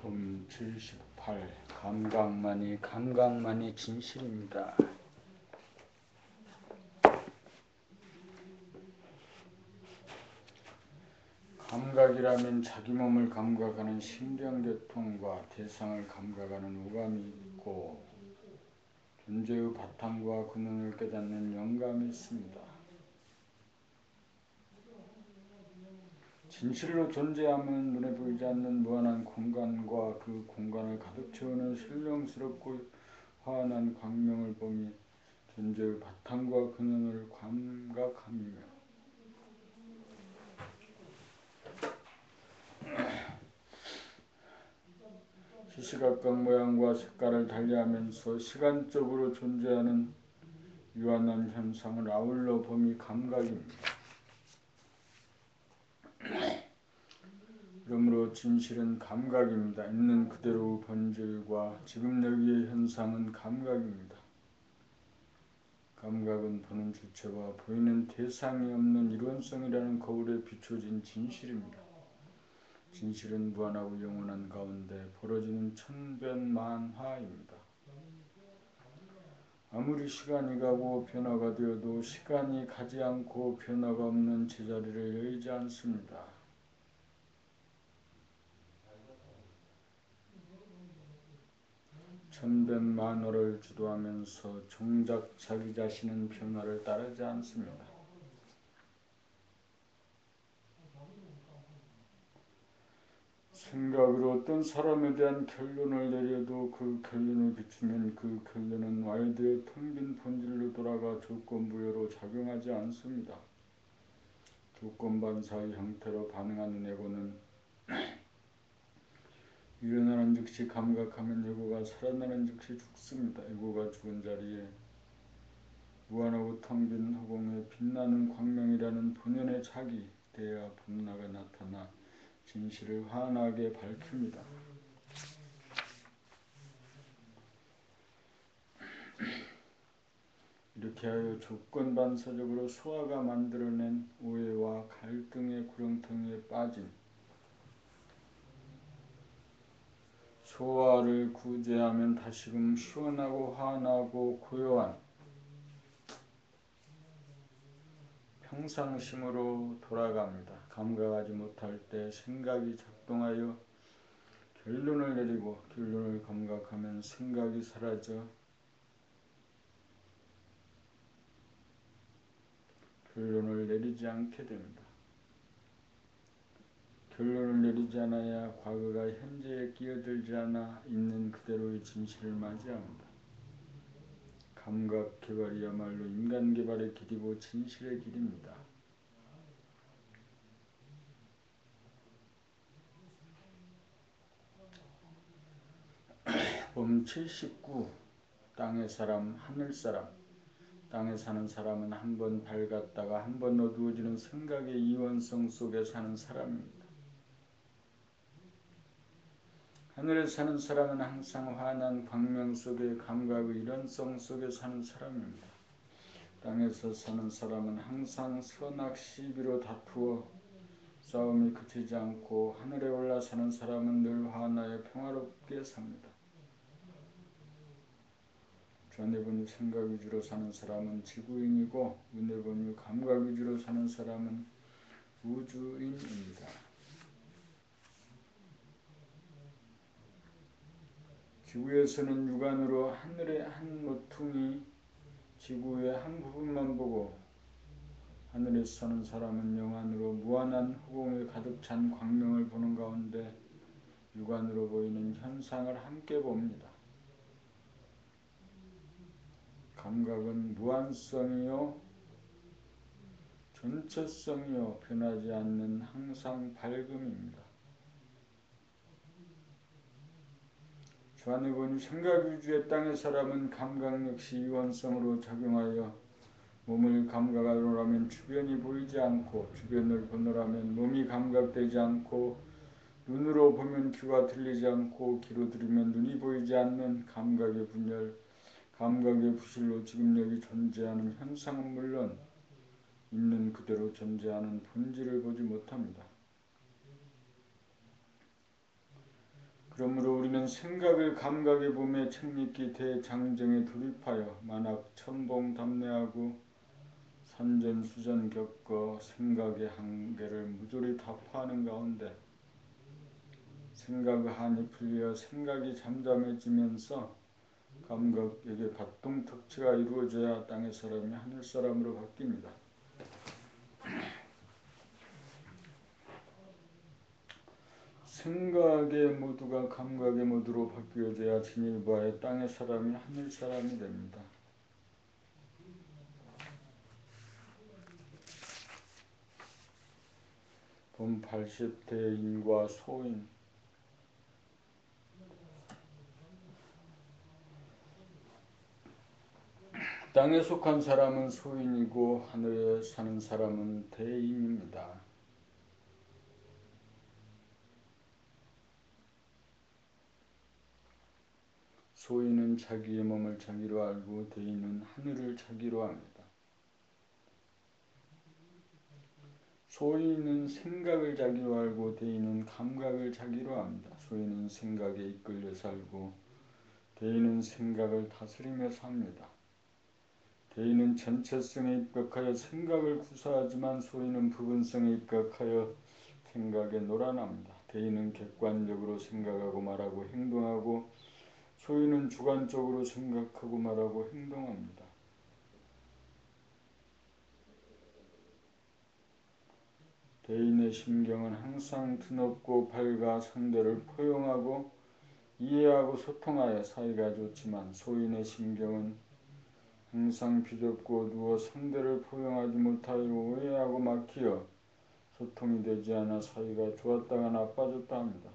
봄 78. 감각만이 진실입니다. 감각이라면 자기 몸을 감각하는 신경계통과 대상을 감각하는 오감이 있고 존재의 바탕과 근원을 깨닫는 영감이 있습니다. 진실로 존재함은 눈에 보이지 않는 무한한 공간과 그 공간을 가득 채우는 신령스럽고 환한 광명을 보미 존재의 바탕과 근원을 감각함이며 시시각각 모양과 색깔을 달리하면서 시간적으로 존재하는 유한한 현상을 아울러 봄이 감각입니다. 그러므로 진실은 감각입니다. 있는 그대로의 본질과 지금 여기의 현상은 감각입니다. 감각은 보는 주체와 보이는 대상이 없는 일원성이라는 거울에 비춰진 진실입니다. 진실은 무한하고 영원한 가운데 벌어지는 천변만화입니다. 아무리 시간이 가고 변화가 되어도 시간이 가지 않고 변화가 없는 제자리를 열지 않습니다. 천변만화를 주도하면서 정작 자기 자신은 변화를 따르지 않습니다. 생각으로 어떤 사람에 대한 결론을 내려도 그 결론을 비추면 그 결론은 와일드의 텅 빈 본질로 돌아가 조건부여로 작용하지 않습니다. 조건반사의 형태로 반응하는 에고는 일어나는 즉시 감각하면 에고가 살아나는 즉시 죽습니다. 에고가 죽은 자리에 무한하고 텅 빈 허공에 빛나는 광명이라는 본연의 자기, 대야 본나가 나타나 진실을 환하게 밝힙니다. 이렇게 하여 조건반사적으로 소화가 만들어낸 오해와 갈등의 구렁텅이에 빠진 소화를 구제하면 다시금 시원하고 환하고 고요한 평상심으로 돌아갑니다. 감각하지 못할 때 생각이 작동하여 결론을 내리고 결론을 감각하면 생각이 사라져 결론을 내리지 않게 됩니다. 결론을 내리지 않아야 과거가 현재에 끼어들지 않아 있는 그대로의 진실을 맞이합니다. 감각 개발이야말로 인간 개발의 길이고 진실의 길입니다. 봄 79. 땅의 사람, 하늘 사람. 땅에 사는 사람은 한번 밝았다가 한번 어두워지는 생각의 이원성 속에 사는 사람입니다. 하늘에 사는 사람은 항상 환한 광명 속의 감각의 일원성 속에 사는 사람입니다. 땅에서 사는 사람은 항상 선악 시비로 다투어 싸움이 그치지 않고 하늘에 올라 사는 사람은 늘 환하여 평화롭게 삽니다. 좌뇌본유 생각 위주로 사는 사람은 지구인이고 우뇌본유 감각 위주로 사는 사람은 우주인입니다. 지구에서는 육안으로 하늘의 한 모퉁이 지구의 한 부분만 보고 하늘에 사는 사람은 영안으로 무한한 허공에 가득 찬 광명을 보는 가운데 육안으로 보이는 현상을 함께 봅니다. 감각은 무한성이요 전체성이요 변하지 않는 항상 밝음입니다. 좌뇌본유 생각 위주의 땅의 사람은 감각 역시 이원성으로 작용하여 몸을 감각하노라면 주변이 보이지 않고 주변을 보노라면 몸이 감각되지 않고 눈으로 보면 귀가 들리지 않고 귀로 들으면 눈이 보이지 않는 감각의 분열, 감각의 부실로 지금 여기 존재하는 현상은 물론 있는 그대로 존재하는 본질을 보지 못합니다. 그러므로 우리는 생각을 감각의 봄에 책읽기 대장정에 돌입하여 만학 천봉 담내하고 산전수전 겪어 생각의 한계를 무조리 타파하는 가운데 생각의 한이 풀려 생각이 잠잠해지면서 감각에게 바통특치가 이루어져야 땅의 사람이 하늘 사람으로 바뀝니다. 생각의 모두가 감각의 모두로 바뀌어져야 진일보하여 땅의 사람이 하늘 사람이 됩니다. 본 80대인과 소인 땅에 속한 사람은 소인이고 하늘에 사는 사람은 대인입니다. 소인은 자기의 몸을 자기로 알고 대인은 하늘을 자기로 합니다. 소인은 생각을 자기로 알고 대인은 감각을 자기로 합니다. 소인은 생각에 이끌려 살고 대인은 생각을 다스리며 삽니다. 대인은 전체성에 입각하여 생각을 구사하지만 소인은 부분성에 입각하여 생각에 놀아납니다. 대인은 객관적으로 생각하고 말하고 행동하고 소인은 주관적으로 생각하고 말하고 행동합니다. 대인의 심경은 항상 드높고 밝아 상대를 포용하고 이해하고 소통하여 사이가 좋지만 소인의 심경은 항상 비좁고 누워 상대를 포용하지 못하여 오해하고 막히어 소통이 되지 않아 사이가 좋았다가 나빠졌다 합니다.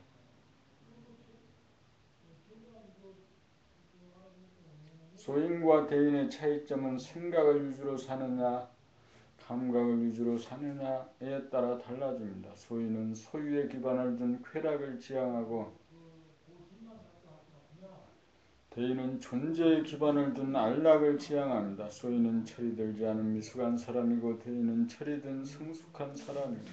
소인과 대인의 차이점은 생각을 위주로 사느냐 감각을 위주로 사느냐에 따라 달라집니다. 소인은 소유에 기반을 둔 쾌락을 지향하고 대인은 존재에 기반을 둔 안락을 지향합니다. 소인은 철이 들지 않은 미숙한 사람이고 대인은 철이 든 성숙한 사람입니다.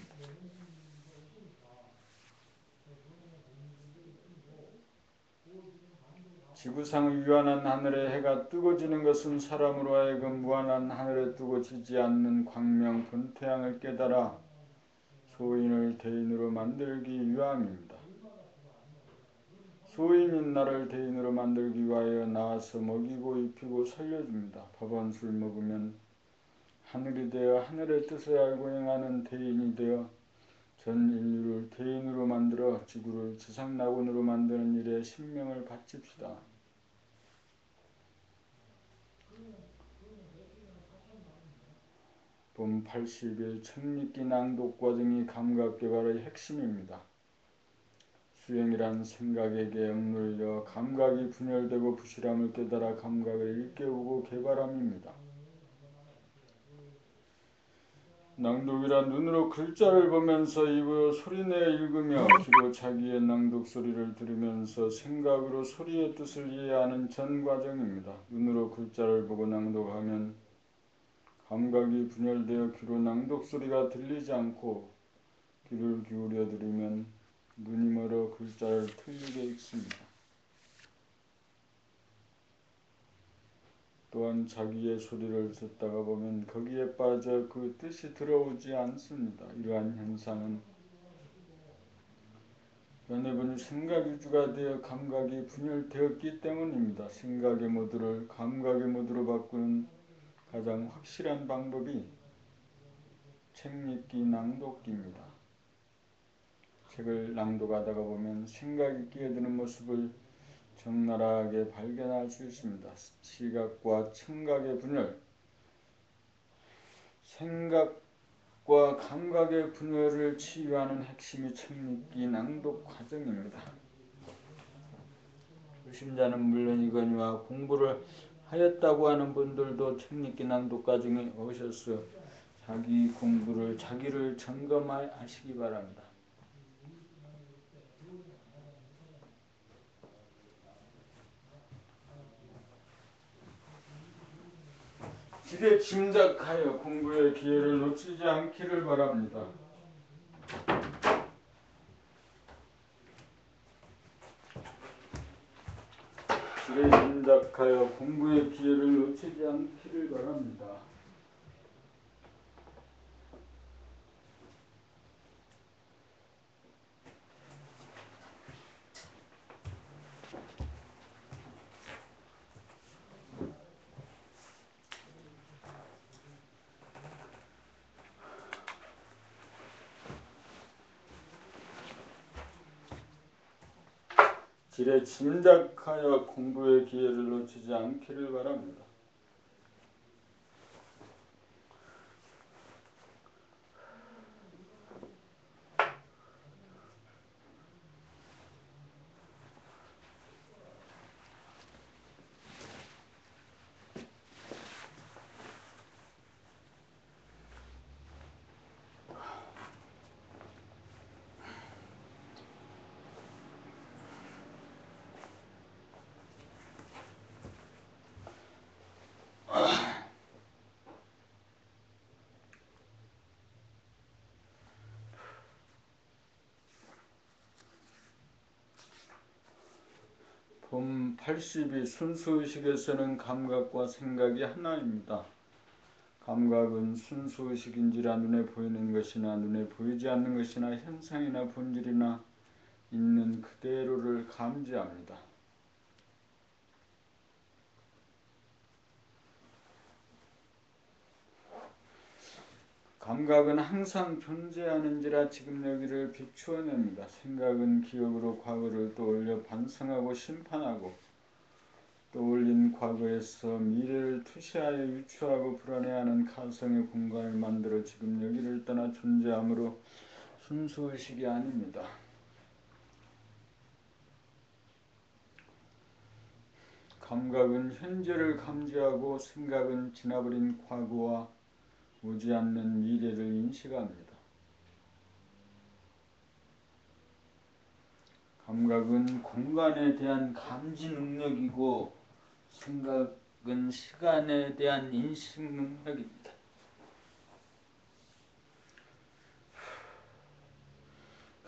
지구상의 유한한 하늘에 해가 뜨고지는 것은 사람으로 하여금 무한한 하늘에 뜨고 지지 않는 광명 본태양을 깨달아 소인을 대인으로 만들기 위함입니다. 소인인 나를 대인으로 만들기 위하여 나와서 먹이고 입히고 살려줍니다. 밥은 술 먹으면 하늘이 되어 하늘의 뜻을 알고 행하는 대인이 되어 전 인류를 대인으로 만들어 지구를 지상낙원으로 만드는 일에 신명을 바칩시다. 본 80일 책읽기 낭독 과정이 감각개발의 핵심입니다. 수행이란 생각에게 억눌려 감각이 분열되고 부실함을 깨달아 감각을 일깨우고 개발함입니다. 낭독이란 눈으로 글자를 보면서 입으로 소리내어 읽으며 귀로 자기의 낭독 소리를 들으면서 생각으로 소리의 뜻을 이해하는 전 과정입니다. 눈으로 글자를 보고 낭독하면 감각이 분열되어 귀로 낭독 소리가 들리지 않고 귀를 기울여 들으면 눈이 멀어 글자를 틀리게 읽습니다. 또한 자기의 소리를 듣다가 보면 거기에 빠져 그 뜻이 들어오지 않습니다. 이러한 현상은 연애분이 생각 위주가 되어 감각이 분열되었기 때문입니다. 생각의 모두를 감각의 모두로 바꾸는 가장 확실한 방법이 책읽기 낭독기입니다. 책을 낭독하다가 보면 생각이 끼어드는 모습을 적나라하게 발견할 수 있습니다. 시각과 청각의 분열, 생각과 감각의 분열을 치유하는 핵심이 책읽기 낭독 과정입니다. 의심자는 물론이거니와 공부를 하였다고 하는 분들도 책읽기 낭독 과정에 오셔서 자기 공부를 자기를 점검하시기 바랍니다. 지레 짐작하여 공부의 기회를 놓치지 않기를 바랍니다. 지레 짐작하여 공부의 기회를 놓치지 않기를 바랍니다. 지레 짐작하여 공부의 기회를 놓치지 않기를 바랍니다. 봄 82 순수의식에서는 감각과 생각이 하나입니다. 감각은 순수의식인지라 눈에 보이는 것이나 눈에 보이지 않는 것이나 현상이나 본질이나 있는 그대로를 감지합니다. 감각은 항상 존재하는지라 지금 여기를 비추어냅니다. 생각은 기억으로 과거를 떠올려 반성하고 심판하고 떠올린 과거에서 미래를 투시하여 유추하고 불안해하는 가상의 공간을 만들어 지금 여기를 떠나 존재하므로 순수의식이 아닙니다. 감각은 현재를 감지하고 생각은 지나버린 과거와 오지 않는 미래를 인식합니다. 감각은 공간에 대한 감지 능력이고 생각은 시간에 대한 인식 능력입니다.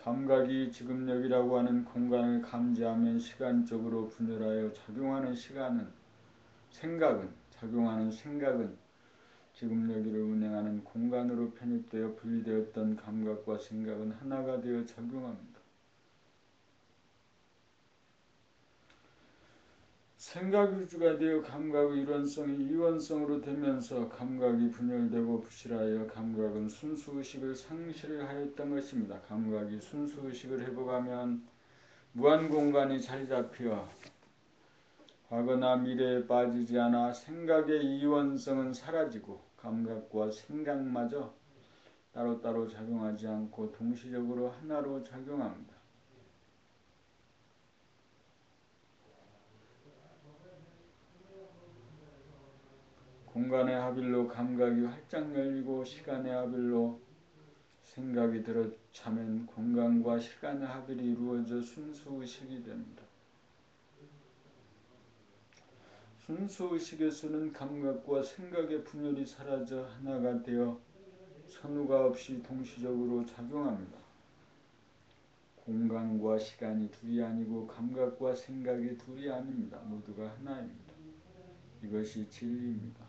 감각이 지금 여기라고 하는 공간을 감지하면 시간적으로 분열하여 작용하는 생각은 지금 여기를 운행하는 공간으로 편입되어 분리되었던 감각과 생각은 하나가 되어 작용합니다. 생각 위주가 되어 감각의 일원성이 이원성으로 되면서 감각이 분열되고 부실하여 감각은 순수의식을 상실하였던 것입니다. 감각이 순수의식을 회복하면 무한공간이 자리잡혀 과거나 미래에 빠지지 않아 생각의 이원성은 사라지고 감각과 생각마저 따로따로 작용하지 않고 동시적으로 하나로 작용합니다. 공간의 합일로 감각이 활짝 열리고 시간의 합일로 생각이 들어차면 공간과 시간의 합일이 이루어져 순수의식이 됩니다. 순수의식에서는 감각과 생각의 분열이 사라져 하나가 되어 선후가 없이 동시적으로 작용합니다. 공간과 시간이 둘이 아니고 감각과 생각이 둘이 아닙니다. 모두가 하나입니다. 이것이 진리입니다.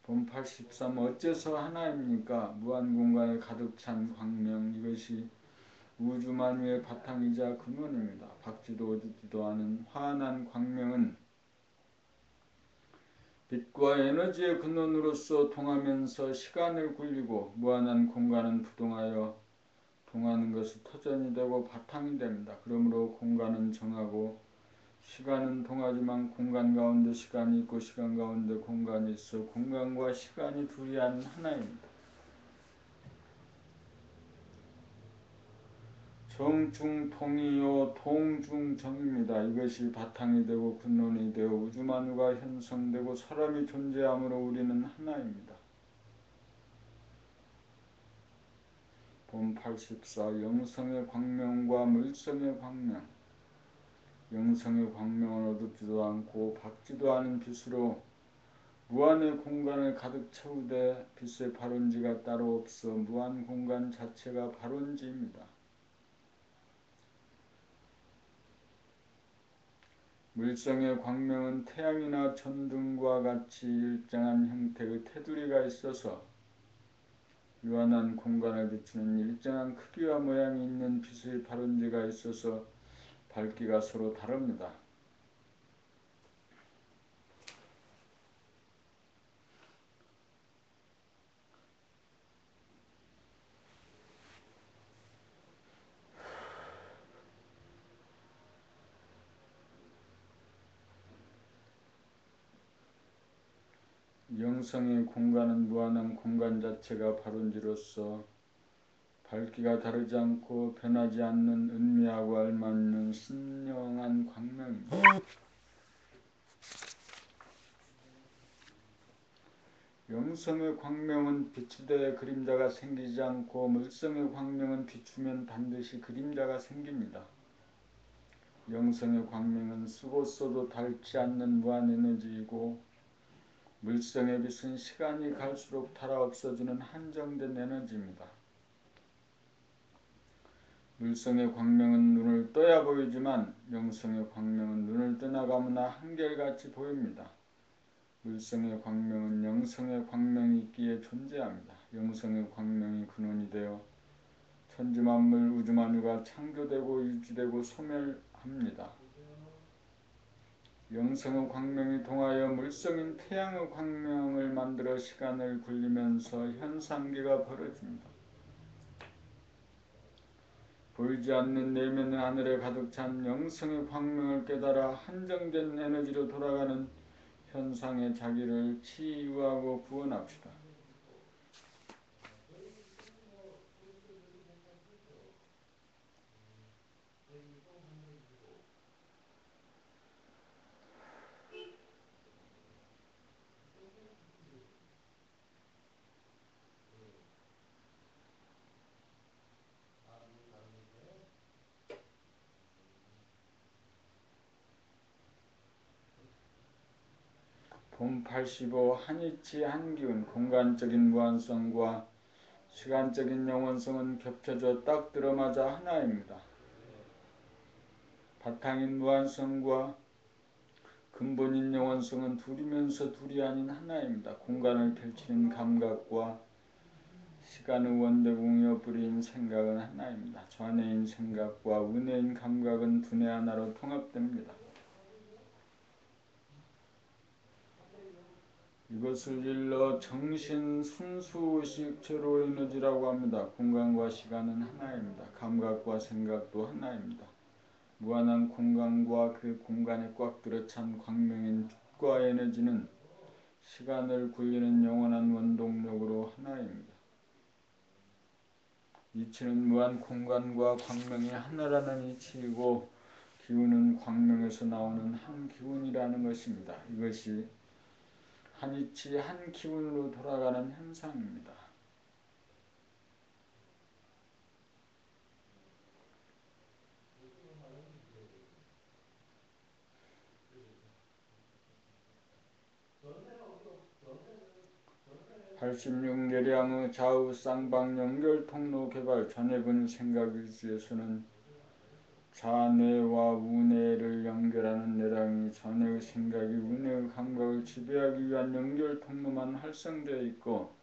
봄 83 어째서 하나입니까? 무한공간에 가득 찬 광명 이것이 우주만유의 바탕이자 근원입니다. 박지도 어둡지도 않은 환한 광명은 빛과 에너지의 근원으로서 통하면서 시간을 굴리고 무한한 공간은 부동하여 통하는 것이 터전이 되고 바탕이 됩니다. 그러므로 공간은 정하고 시간은 통하지만 공간 가운데 시간이 있고 시간 가운데 공간이 있어 공간과 시간이 둘이 아닌 하나입니다. 정중통이요 통중정입니다. 이것이 바탕이 되고 근원이 되어 우주만유가 형성되고 사람이 존재함으로 우리는 하나입니다. 봄 84 영성의 광명과 물성의 광명 영성의 광명은 어둡지도 않고 밝지도 않은 빛으로 무한의 공간을 가득 채우되 빛의 발원지가 따로 없어 무한 공간 자체가 발원지입니다. 물성의 광명은 태양이나 전등과 같이 일정한 형태의 테두리가 있어서 유한한 공간을 비추는 일정한 크기와 모양이 있는 빛의 발원지가 있어서 밝기가 서로 다릅니다. 영성의 공간은 무한한 공간 자체가 발원지로서 밝기가 다르지 않고 변하지 않는 은미하고 알맞는 신령한 광명입니다. 영성의 광명은 비추되 그림자가 생기지 않고 물성의 광명은 비추면 반드시 그림자가 생깁니다. 영성의 광명은 쓰고 써도 닳지 않는 무한 에너지이고 물성의 빛은 시간이 갈수록 닳아 없어지는 한정된 에너지입니다. 물성의 광명은 눈을 떠야 보이지만 영성의 광명은 눈을 떠나가거나 한결같이 보입니다. 물성의 광명은 영성의 광명이 있기에 존재합니다. 영성의 광명이 근원이 되어 천지만물 우주만유가 창조되고 유지되고 소멸합니다. 영성의 광명이 동하여 물성인 태양의 광명을 만들어 시간을 굴리면서 현상계가 벌어집니다. 보이지 않는 내면의 하늘에 가득 찬 영성의 광명을 깨달아 한정된 에너지로 돌아가는 현상의 자기를 치유하고 구원합시다. 봄 85 한이치 한기운 공간적인 무한성과 시간적인 영원성은 겹쳐져 딱 들어맞아 하나입니다. 바탕인 무한성과 근본인 영원성은 둘이면서 둘이 아닌 하나입니다. 공간을 펼치는 감각과 시간의 원대공이어 뿌리인 생각은 하나입니다. 좌뇌인 생각과 우뇌인 감각은 두뇌 하나로 통합됩니다. 이것을 일러 정신 순수의식 제로 에너지라고 합니다. 공간과 시간은 하나입니다. 감각과 생각도 하나입니다. 무한한 공간과 그 공간에 꽉 들어찬 광명인 빛과 에너지는 시간을 굴리는 영원한 원동력으로 하나입니다. 이치는 무한 공간과 광명이 하나라는 이치이고 기운은 광명에서 나오는 한 기운이라는 것입니다. 이것이 한 이치 한 기운으로 돌아가는 현상입니다. (86) 내량의 좌우 쌍방 연결 통로 개발 전해근 생각일지에서는 좌뇌와 우뇌를 연결하는 내량이 좌뇌의 생각이 우뇌의 감각을 지배하기 위한 연결 통로만 활성되어 있고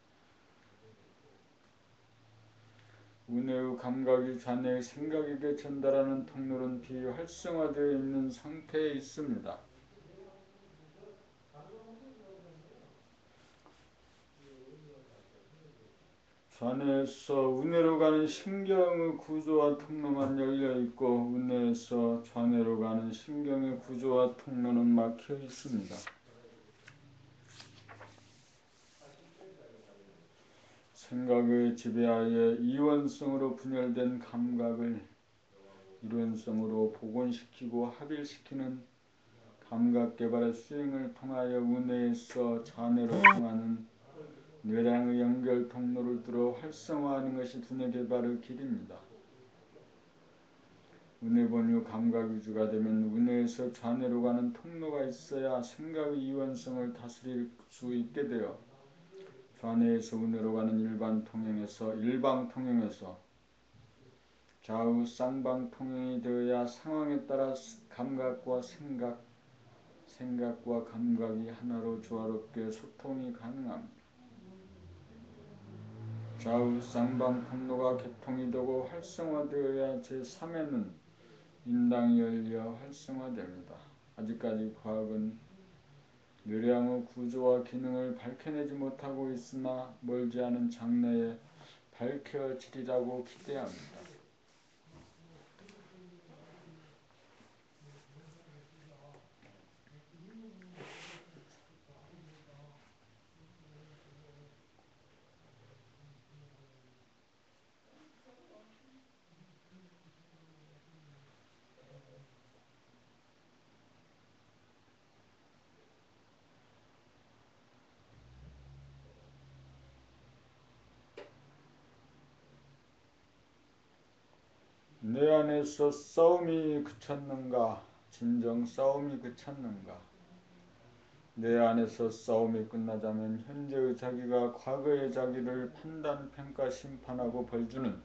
우뇌의 감각이 좌뇌의 생각에게 전달하는 통로는 비활성화되어 있는 상태에 있습니다. 좌뇌에서 우뇌로 가는 신경의 구조와 통로만 열려있고 우뇌에서 좌뇌로 가는 신경의 구조와 통로는 막혀 있습니다. 생각의 지배하에 이원성으로 분열된 감각을 일원성으로 복원시키고 합일시키는 감각개발의 수행을 통하여 우뇌에서 좌뇌로 통하는 뇌량의 연결 통로를 뚫어 활성화하는 것이 두뇌 개발의 길입니다. 우뇌본유 감각위주가 되면 우뇌에서 좌뇌로 가는 통로가 있어야 생각의 이원성을 다스릴 수 있게 되어 좌뇌에서 우뇌로 가는 일방통행에서 좌우 쌍방통행이 되어야 상황에 따라 감각과 생각, 생각과 감각이 하나로 조화롭게 소통이 가능합니다. 좌우 쌍방 통로가 개통이 되고 활성화되어야 제3회는 인당이 열려 활성화됩니다. 아직까지 과학은 뇌량의 구조와 기능을 밝혀내지 못하고 있으나 멀지 않은 장래에 밝혀지리라고 기대합니다. 내 안에서 싸움이 그쳤는가? 진정 싸움이 그쳤는가? 내 안에서 싸움이 끝나자면 현재의 자기가 과거의 자기를 판단, 평가, 심판하고 벌주는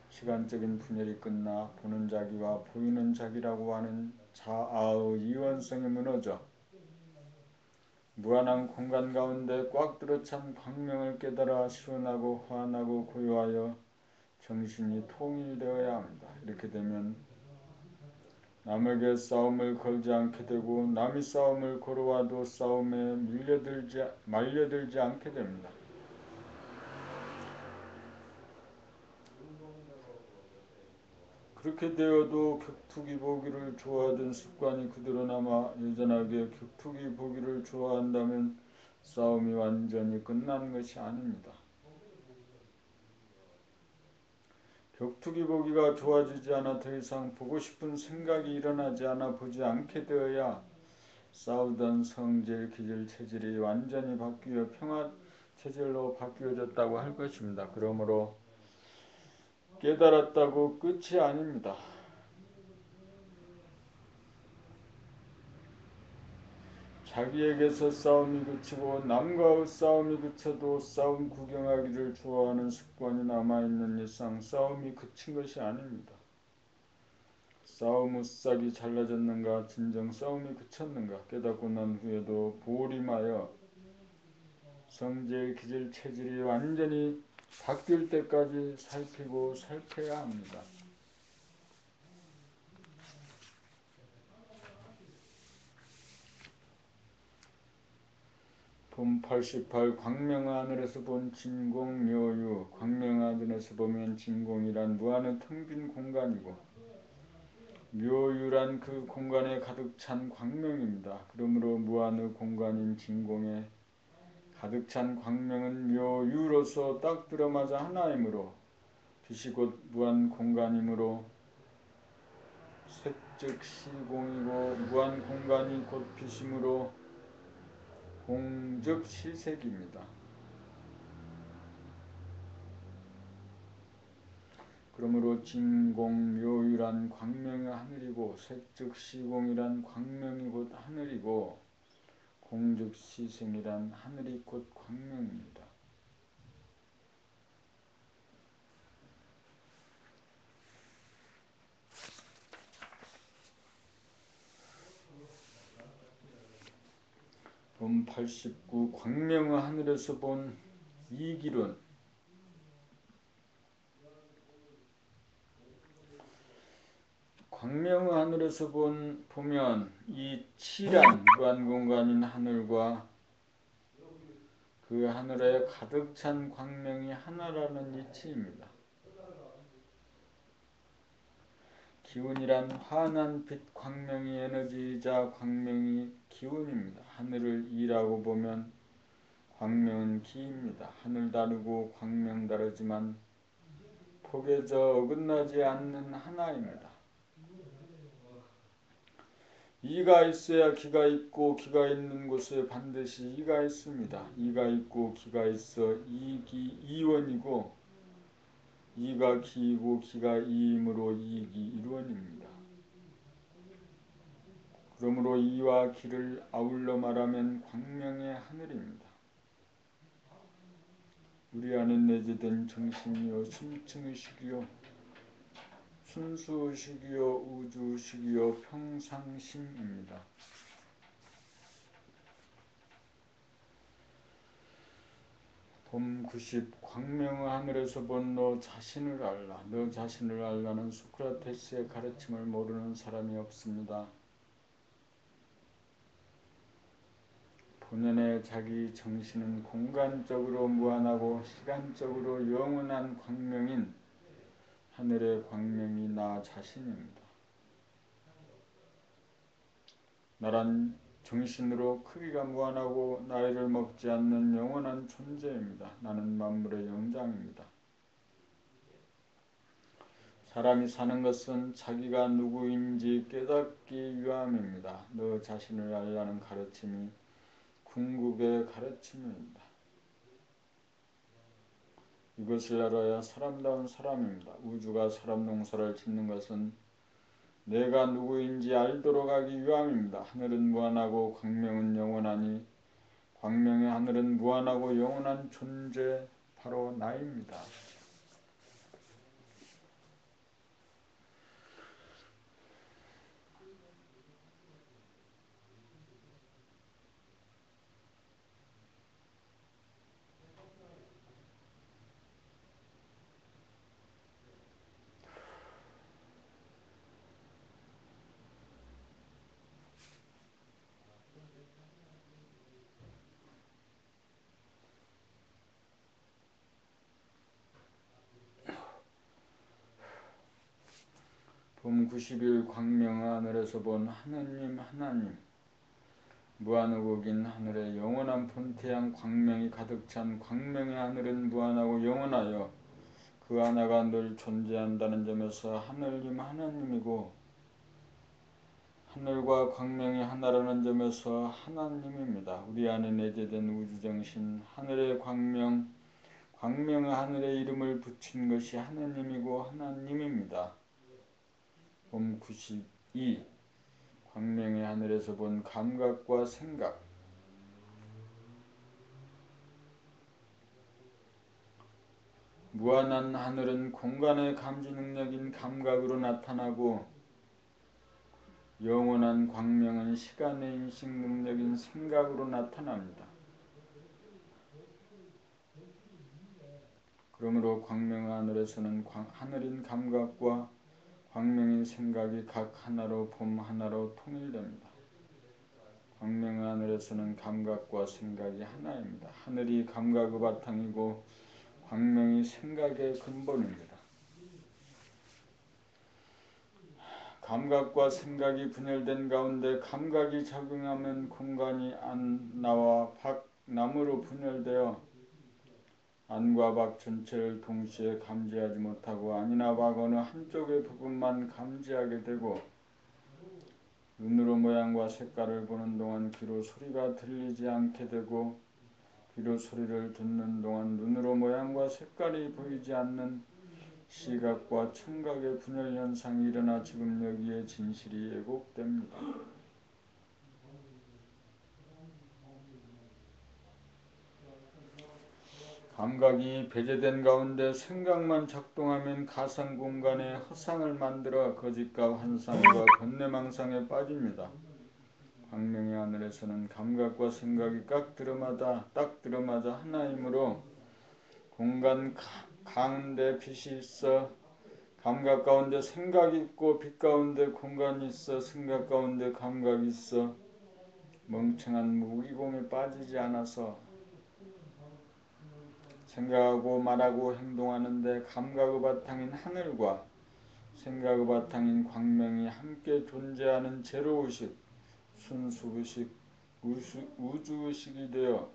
시간적인 분열이 끝나 보는 자기와 보이는 자기라고 하는 자아의 이원성이 무너져 무한한 공간 가운데 꽉 들어찬 광명을 깨달아 시원하고 환하고 고요하여 정신이 통일되어야 합니다. 이렇게 되면 남에게 싸움을 걸지 않게 되고 남이 싸움을 걸어와도 싸움에 말려들지 않게 됩니다. 그렇게 되어도 격투기 보기를 좋아하던 습관이 그대로 남아 여전하게 격투기 보기를 좋아한다면 싸움이 완전히 끝난 것이 아닙니다. 격투기 보기가 좋아지지 않아 더 이상 보고 싶은 생각이 일어나지 않아 보지 않게 되어야 싸우던 성질, 기질, 체질이 완전히 바뀌어 평화 체질로 바뀌어졌다고 할 것입니다. 그러므로 깨달았다고 끝이 아닙니다. 자기에게서 싸움이 그치고 남과의 싸움이 그쳐도 싸움 구경하기를 좋아하는 습관이 남아있는 이상 싸움이 그친 것이 아닙니다. 싸움의 싹이 잘라졌는가 진정 싸움이 그쳤는가 깨닫고 난 후에도 보림하여 성질, 기질, 체질이 완전히 바뀔 때까지 살피고 살펴야 합니다. 본 88 광명의 하늘에서 본 진공 묘유 광명의 하늘에서 보면 진공이란 무한의 텅 빈 공간이고 묘유란 그 공간에 가득 찬 광명입니다. 그러므로 무한의 공간인 진공에 가득 찬 광명은 묘유로서 딱 들어맞아 하나이므로 빛이 곧 무한 공간이므로 색즉 시공이고 무한 공간이 곧 빛이므로 공즉 시색입니다. 그러므로 진공묘유란 광명의 하늘이고 색즉 시공이란 광명이 곧 하늘이고 공즉 시생이란 하늘이 곧 광명입니다. 본 89 광명의 하늘에서 본 이기론 광명의 하늘에서 보면 이 칠한 무한공간인 하늘과 그 하늘에 가득 찬 광명이 하나라는 이치입니다. 기운이란 환한 빛 광명이 에너지이자 광명이 기운입니다. 하늘을 이라고 보면 광명은 기입니다. 하늘 다르고 광명 다르지만 폭에져 어긋나지 않는 하나입니다. 이가 있어야 기가 있고 기가 있는 곳에 반드시 이가 있습니다. 이가 있고 기가 있어 이익이 이원이고 이가 기이고 기가 이임으로 이익이 일원입니다. 그러므로 이와 기를 아울러 말하면 광명의 하늘입니다. 우리 안에 내재된 정신이요 심층의식이요 순수의식이요 우주의식이요 평상심입니다. 봄 90. 광명의 하늘에서 본 너 자신을 알라. 너 자신을 알라는 소크라테스의 가르침을 모르는 사람이 없습니다. 본연의 자기 정신은 공간적으로 무한하고 시간적으로 영원한 광명인 하늘의 광명이 나 자신입니다. 나란 정신으로 크기가 무한하고 나이를 먹지 않는 영원한 존재입니다. 나는 만물의 영장입니다. 사람이 사는 것은 자기가 누구인지 깨닫기 위함입니다. 너 자신을 알라는 가르침이 궁극의 가르침입니다. 이것을 알아야 사람다운 사람입니다. 우주가 사람 농사를 짓는 것은 내가 누구인지 알도록 하기 위함입니다. 하늘은 무한하고 광명은 영원하니 광명의 하늘은 무한하고 영원한 존재 바로 나입니다. 봄 90일 광명 하늘에서 본 하나님 무한하고 긴 하늘에 영원한 본태양 광명이 가득 찬 광명의 하늘은 무한하고 영원하여 그 하나가 늘 존재한다는 점에서 하나님이고 하늘과 광명이 하나라는 점에서 하나님입니다. 우리 안에 내재된 우주정신 하늘의 광명의 하늘의 이름을 붙인 것이 하나님이고 하나님입니다. 봄 92. 광명의 하늘에서 본 감각과 생각. 무한한 하늘은 공간의 감지 능력인 감각으로 나타나고 영원한 광명은 시간의 인식 능력인 생각으로 나타납니다. 그러므로 광명의 하늘에서는 하늘인 감각과 광명인 생각이 각 하나로 봄 하나로 통일됩니다. 광명의 하늘에서는 감각과 생각이 하나입니다. 하늘이 감각의 바탕이고 광명이 생각의 근본입니다. 감각과 생각이 분열된 가운데 감각이 작용하면 공간이 안나와 밖남으로 분열되어 안과 밖 전체를 동시에 감지하지 못하고 안이나 밖 어느 한쪽의 부분만 감지하게 되고 눈으로 모양과 색깔을 보는 동안 귀로 소리가 들리지 않게 되고 귀로 소리를 듣는 동안 눈으로 모양과 색깔이 보이지 않는 시각과 청각의 분열 현상이 일어나 지금 여기에 진실이 왜곡됩니다. 감각이 배제된 가운데 생각만 작동하면 가상 공간에 허상을 만들어 거짓과 환상과 번뇌망상에 빠집니다. 광명의 하늘에서는 감각과 생각이 딱 들어맞아 하나이므로 공간 가운데 빛이 있어 감각 가운데 생각이 있고 빛 가운데 공간이 있어 생각 가운데 감각이 있어 멍청한 무기공에 빠지지 않아서 생각하고 말하고 행동하는데 감각의 바탕인 하늘과 생각의 바탕인 광명이 함께 존재하는 제로의식, 순수의식, 우주의식이 되어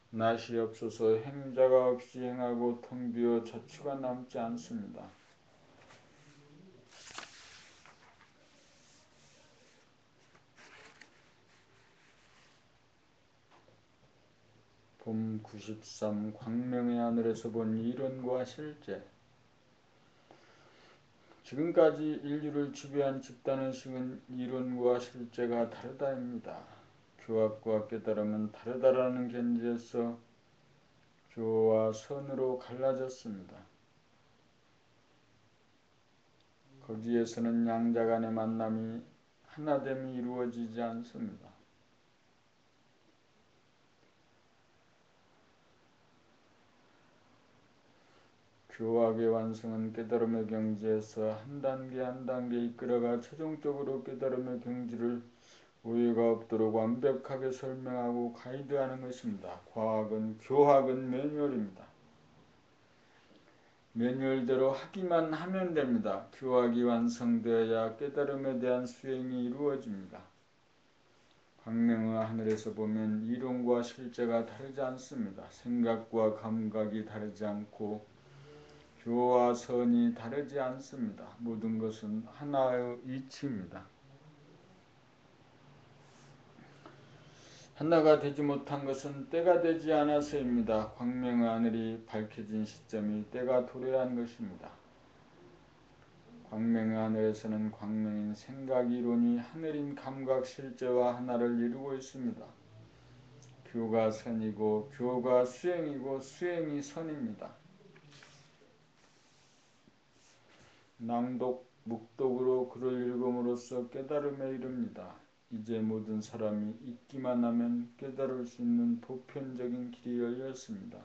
낯이 없어서 행자가 없이 행하고 텅 비어 저추가 남지 않습니다. 봄 93. 광명의 하늘에서 본 이론과 실제. 지금까지 인류를 지배한 집단의식은 이론과 실제가 다르다입니다. 교학과 깨달음은 다르다라는 견지에서 교와 선으로 갈라졌습니다. 거기에서는 양자 간의 만남이 하나됨이 이루어지지 않습니다. 교학의 완성은 깨달음의 경지에서 한 단계 한 단계 이끌어가 최종적으로 깨달음의 경지를 오해가 없도록 완벽하게 설명하고 가이드하는 것입니다. 교학은 매뉴얼입니다. 매뉴얼대로 하기만 하면 됩니다. 교학이 완성되어야 깨달음에 대한 수행이 이루어집니다. 광명의 하늘에서 보면 이론과 실제가 다르지 않습니다. 생각과 감각이 다르지 않고 교와 선이 다르지 않습니다. 모든 것은 하나의 이치입니다. 하나가 되지 못한 것은 때가 되지 않아서입니다. 광명의 하늘이 밝혀진 시점이 때가 도래한 것입니다. 광명의 하늘에서는 광명인 생각 이론이 하늘인 감각 실제와 하나를 이루고 있습니다. 교가 선이고 교가 수행이고 수행이 선입니다. 낭독, 묵독으로 글을 읽음으로써 깨달음에 이릅니다. 이제 모든 사람이 읽기만 하면 깨달을 수 있는 보편적인 길이 열렸습니다.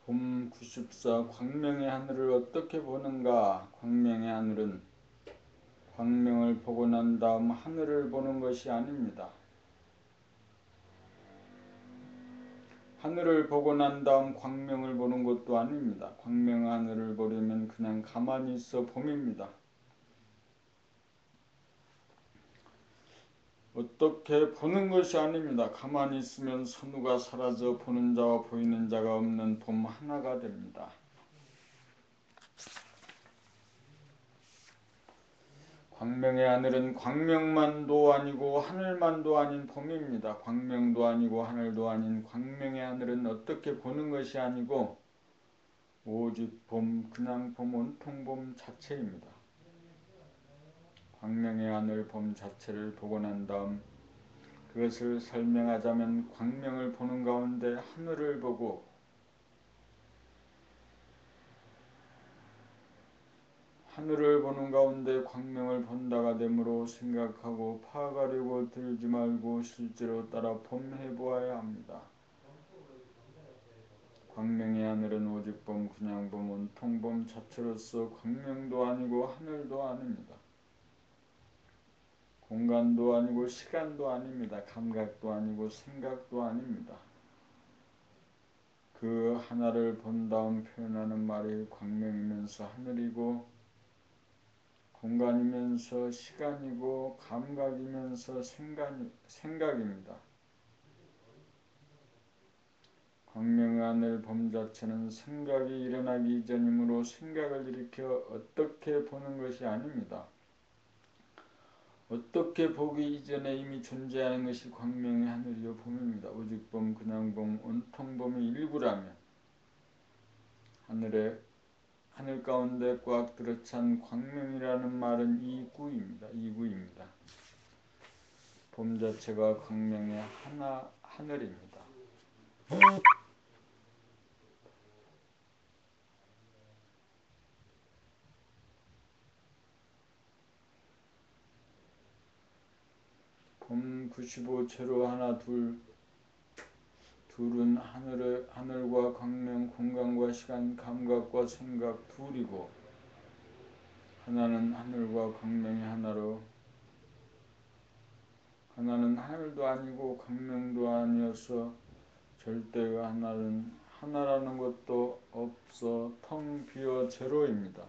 봄 94 광명의 하늘을 어떻게 보는가? 광명의 하늘은 광명을 보고 난 다음 하늘을 보는 것이 아닙니다. 하늘을 보고 난 다음 광명을 보는 것도 아닙니다. 광명의 하늘을 보려면 그냥 가만히 있어 봄입니다. 어떻게 보는 것이 아닙니다. 가만히 있으면 선우가 사라져 보는 자와 보이는 자가 없는 봄 하나가 됩니다. 광명의 하늘은 광명만도 아니고 하늘만도 아닌 봄입니다. 광명도 아니고 하늘도 아닌 광명의 하늘은 어떻게 보는 것이 아니고 오직 봄, 그냥 봄, 온통 봄 자체입니다. 광명의 하늘 봄 자체를 보고 난 다음 그것을 설명하자면 광명을 보는 가운데 하늘을 보고 하늘을 보는 가운데 광명을 본다가 되므로 생각하고 파악하려고 들지 말고 실제로 따라 봄해보아야 합니다. 광명의 하늘은 오직 봄, 그냥 봄, 온통 봄 자체로서 광명도 아니고 하늘도 아닙니다. 공간도 아니고 시간도 아닙니다. 감각도 아니고 생각도 아닙니다. 그 하나를 본 다음 표현하는 말이 광명이면서 하늘이고 공간이면서 시간이고 감각이면서 생각입니다. 광명의 하늘 봄 자체는 생각이 일어나기 이전이므로 생각을 일으켜 어떻게 보는 것이 아닙니다. 어떻게 보기 이전에 이미 존재하는 것이 광명의 하늘이요 봄입니다. 오직 봄, 그냥 봄, 온통 봄이 일구라면 하늘 가운데 꽉 들어찬 광명이라는 말은 이구입니다. 봄 자체가 광명의 하늘입니다. 봄 95 제로 하나 둘은 하늘과 광명, 공간과 시간, 감각과 생각 둘이고 하나는 하늘과 광명이 하나로 하나는 하늘도 아니고 광명도 아니어서 절대의 하나라는 것도 없어 텅 비어 제로입니다.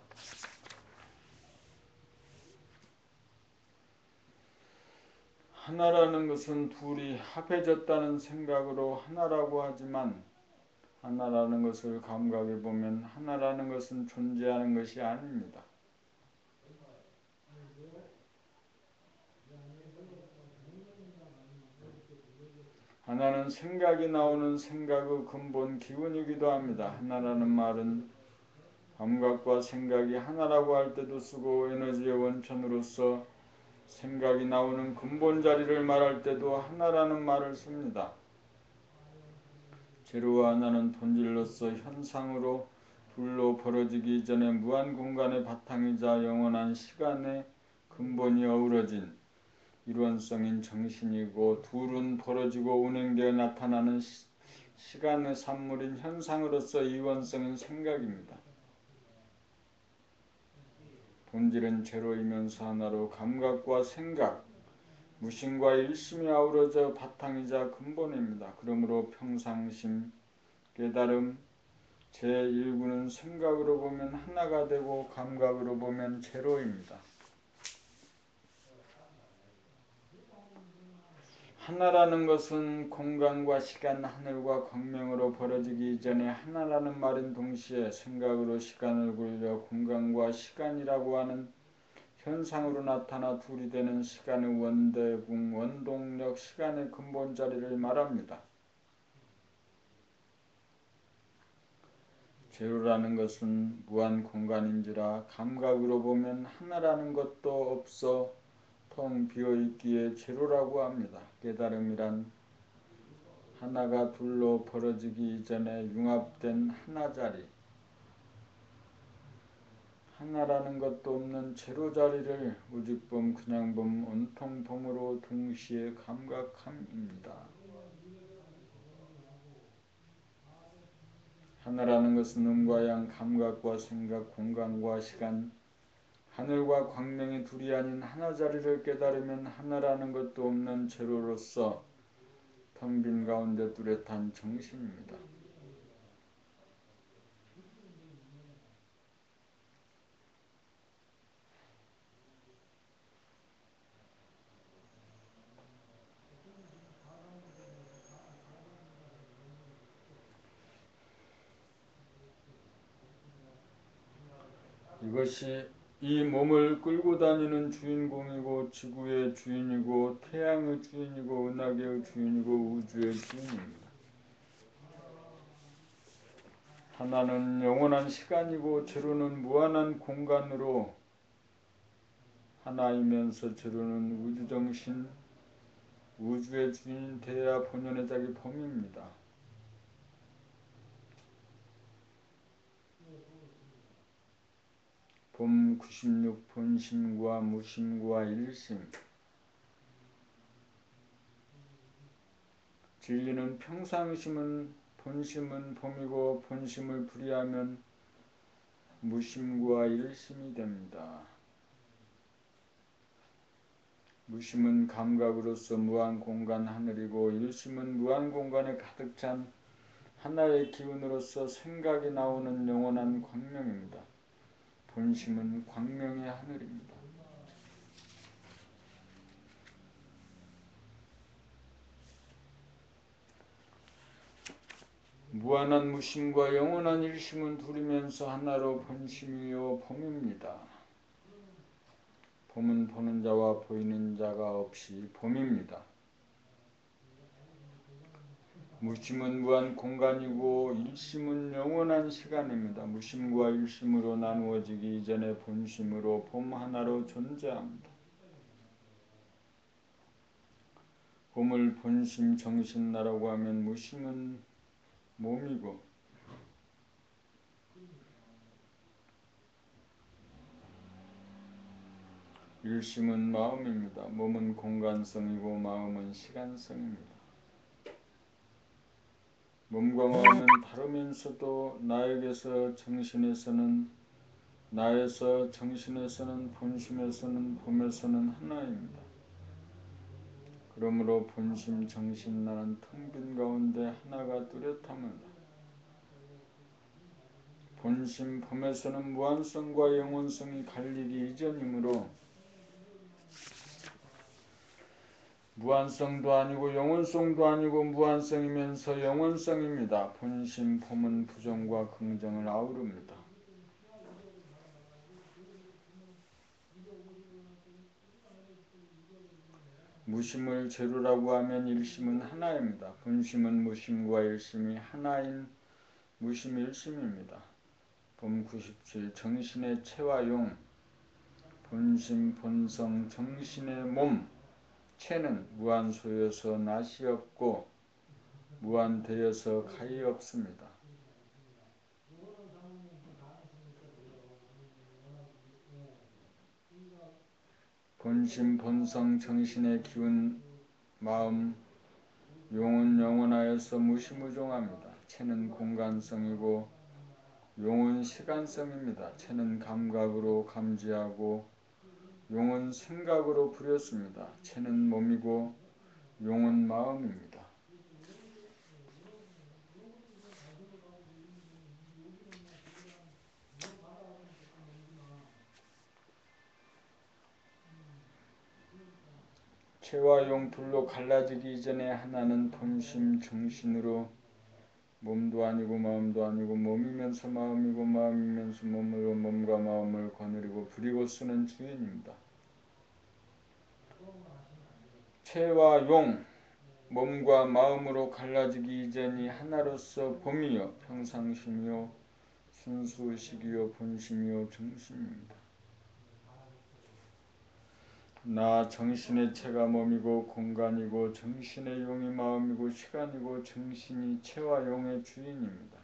하나라는 것은 둘이 합해졌다는 생각으로 하나라고 하지만 하나라는 것을 감각해 보면 하나라는 것은 존재하는 것이 아닙니다. 하나는 생각이 나오는 생각의 근본 기운이기도 합니다. 하나라는 말은 감각과 생각이 하나라고 할 때도 쓰고 에너지의 원천으로서 생각이 나오는 근본 자리를 말할 때도 하나라는 말을 씁니다. 제로와 하나는 본질로서 현상으로 둘로 벌어지기 이전에 무한공간의 바탕이자 영원한 시간의 근본이 어우러진 일원성인 정신이고, 둘은 벌어지고 운행되어 나타나는 시간의 산물인 현상으로서 이원성인 생각입니다. 본질은 제로이면서 하나로 감각과 생각, 무심과 일심이 아우러져 바탕이자 근본입니다. 그러므로 평상심, 깨달음, 제1구는 생각으로 보면 하나가 되고 감각으로 보면 제로입니다. 하나라는 것은 공간과 시간, 하늘과 광명으로 벌어지기 이전에 하나라는 말인 동시에 생각으로 시간을 굴려 공간과 시간이라고 하는 현상으로 나타나 둘이 되는 시간의 원대궁, 원동력, 시간의 근본 자리를 말합니다. 제로라는 것은 무한 공간인지라 감각으로 보면 하나라는 것도 없어 텅 비어있기에 제로라고 합니다. 깨달음이란 하나가 둘로 벌어지기 이전에 융합된 하나 자리, 하나라는 것도 없는 제로 자리를 우직범, 그냥범, 온통범으로 동시에 감각함입니다. 하나라는 것은 음과 양, 감각과 생각, 공간과 시간, 하늘과 광명이 둘이 아닌 하나 자리를 깨달으면 하나라는 것도 없는 제로로서 텅 빈 가운데 뚜렷한 정신입니다. 이것이 이 몸을 끌고 다니는 주인공이고, 지구의 주인이고, 태양의 주인이고, 은하계의 주인이고, 우주의 주인입니다. 하나는 영원한 시간이고 제로는 무한한 공간으로 하나이면서 제로는 우주정신, 우주의 주인 대야 본연의 자기 범입니다. 봄 96 본심과 무심과 일심. 진리는 평상심은 본심은 봄이고 본심을 불이하면 무심과 일심이 됩니다. 무심은 감각으로서 무한공간 하늘이고, 일심은 무한공간에 가득 찬 하나의 기운으로서 생각이 나오는 영원한 광명입니다. 본심은 광명의 하늘입니다. 무한한 무심과 영원한 일심은 둘이면서 하나로 본심이요 봄입니다. 봄은 보는 자와 보이는 자가 없이 봄입니다. 무심은 무한 공간이고 일심은 영원한 시간입니다. 무심과 일심으로 나누어지기 이전에 본심으로 봄 하나로 존재합니다. 봄을 본심 정신나라고 하면 무심은 몸이고 일심은 마음입니다. 몸은 공간성이고 마음은 시간성입니다. 몸과 마음은 다르면서도 나에게서 정신에서는, 나에서 정신에서는, 본심에서는, 봄에서는 하나입니다. 그러므로 본심 정신 나는 텅 빈 가운데 하나가 뚜렷합니다. 본심 봄에서는 무한성과 영원성이 갈리기 이전이므로 무한성도 아니고 영원성도 아니고 무한성이면서 영원성입니다. 본심 봄은 부정과 긍정을 아우릅니다. 무심을 제로라고 하면 일심은 하나입니다. 본심은 무심과 일심이 하나인 무심 일심입니다. 봄 97 정신의 체와 용. 본심 본성 정신의 몸 체는 무한소여서 낫이 없고 무한되어서 가히 없습니다. 본심 본성 정신의 기운 마음 용은 영원하여서 무시무종합니다. 체는 공간성이고 용은 시간성입니다. 체는 감각으로 감지하고 용은 생각으로 부렸습니다. 체는 몸이고 용은 마음입니다. 체와 용 둘로 갈라지기 이전에 하나는 본심 정신으로 몸도 아니고 마음도 아니고 몸이면서 마음이고 마음이면서 몸으로 몸과 마음을 거느리고 부리고 쓰는 주인입니다. 체와 용 몸과 마음으로 갈라지기 이전이 하나로서 범이요 평상심이요 순수의식이요 본심이요 정신입니다. 나 정신의 체가 몸이고 공간이고 정신의 용이 마음이고 시간이고 정신이 체와 용의 주인입니다.